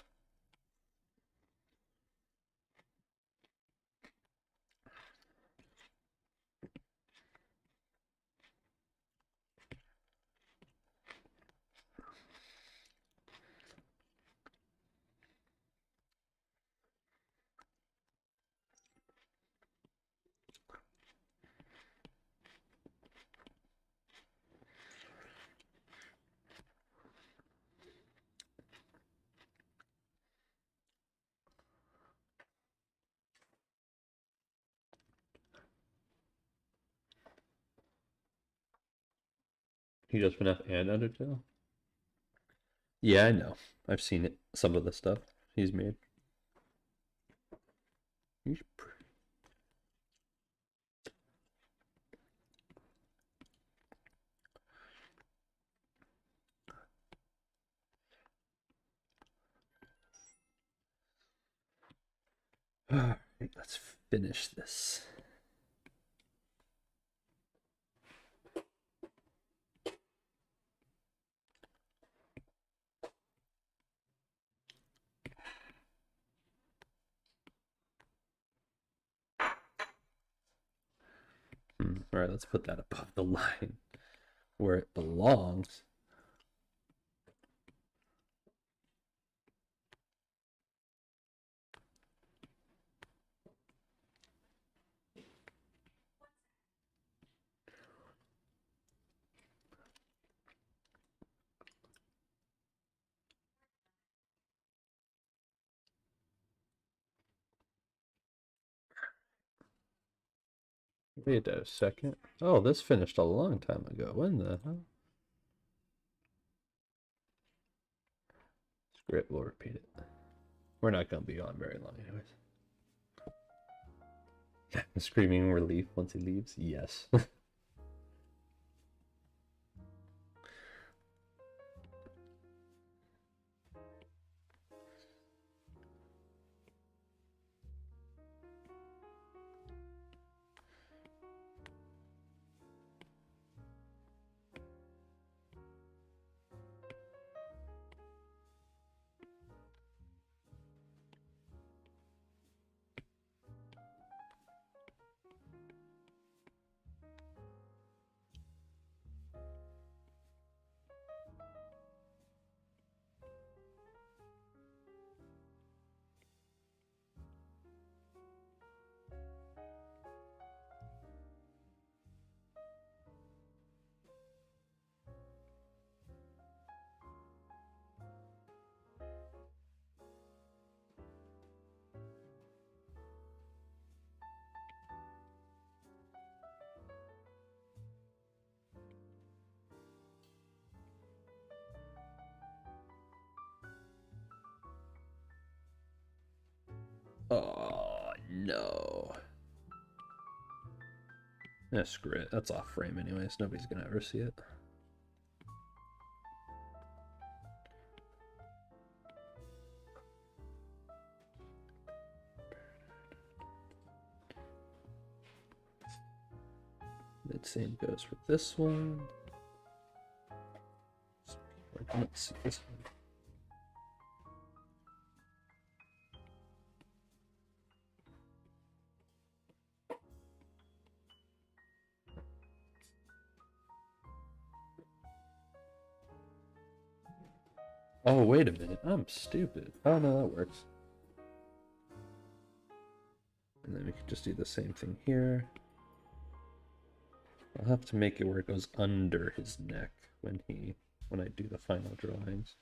He does Fnaf and Undertale? Yeah, I know. I've seen it. Some of the stuff he's made. He's Alright, let's finish this. Alright, let's put that above the line where it belongs. Wait a second. Oh, this finished a long time ago. When the hell? Script will repeat it. We're not going to be on very long anyways. Screaming relief once he leaves? Yes. Oh, no. Yeah, screw it. That's off frame anyways. Nobody's going to ever see it. The same goes with this one. Let's see this one. Oh, wait a minute. I'm stupid. Oh, no, that works. And then we can just do the same thing here. I'll have to make it where it goes under his neck when he when I do the final drawings.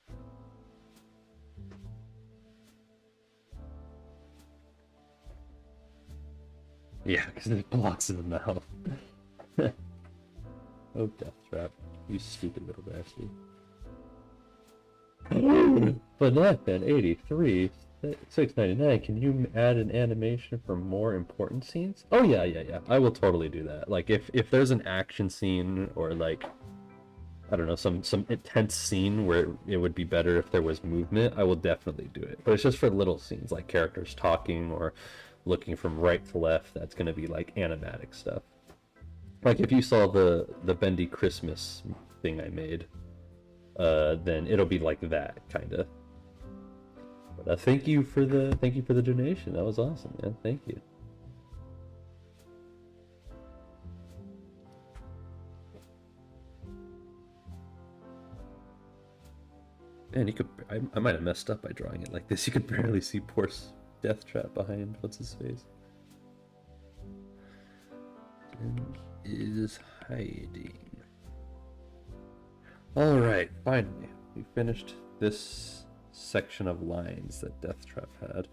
Yeah, because it blocks in the mouth. Oh, death trap. You stupid little bastard. Fnaf at 83, 6.99. Can you add an animation for more important scenes? Oh yeah. I will totally do that. Like if there's an action scene or like I don't know some intense scene where it would be better if there was movement, I will definitely do it. But it's just for little scenes like characters talking or looking from right to left. That's gonna be like animatic stuff. Like if you saw the Bendy Christmas thing I made, then it'll be like that kind of. But thank you for the donation. That was awesome, man. Thank you. Man, you could. I might have messed up by drawing it like this. You could barely see poor Death Trap behind. What's his face? And is hiding. All right, finally, we finished this section of lines that Death Trap had.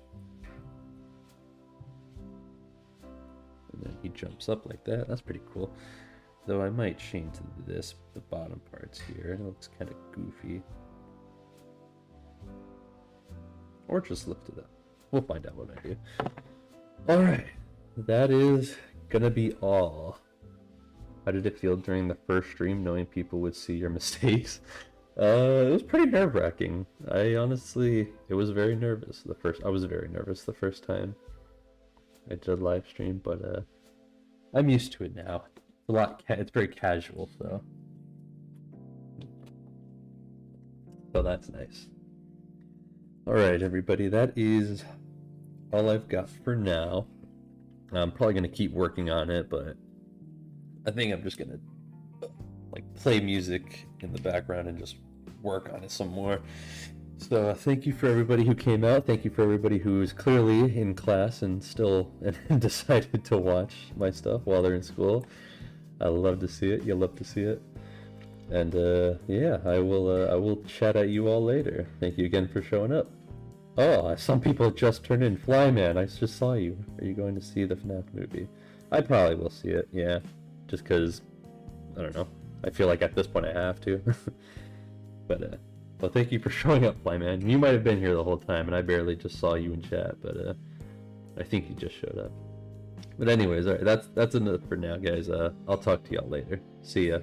And then he jumps up like that. That's pretty cool. Though I might change this, the bottom parts here. It looks kind of goofy. Or just lift it up. We'll find out what I do. Alright, that is gonna be all. How did it feel during the first stream knowing people would see your mistakes? It was pretty nerve-wracking. I honestly, it was very nervous. I was very nervous the first time I did a live stream, but I'm used to it now. It's very casual, so that's nice. Alright, everybody, that is all I've got for now. I'm probably gonna keep working on it, but I think I'm just gonna like play music in the background and just work on it some more. So thank you for everybody who came out. Thank you for everybody who is clearly in class and still decided to watch my stuff while they're in school. I love to see it. You'll love to see it. And yeah, I will chat at you all later. Thank you again for showing up. Oh, some people just turned in. Flyman, I just saw you. Are you going to see the Fnaf movie? I probably will see it, yeah. Just because, I don't know. I feel like at this point I have to. But, well, thank you for showing up, Flyman. You might have been here the whole time, and I barely just saw you in chat, but I think you just showed up. But anyways, alright, that's enough for now, guys. I'll talk to y'all later. See ya.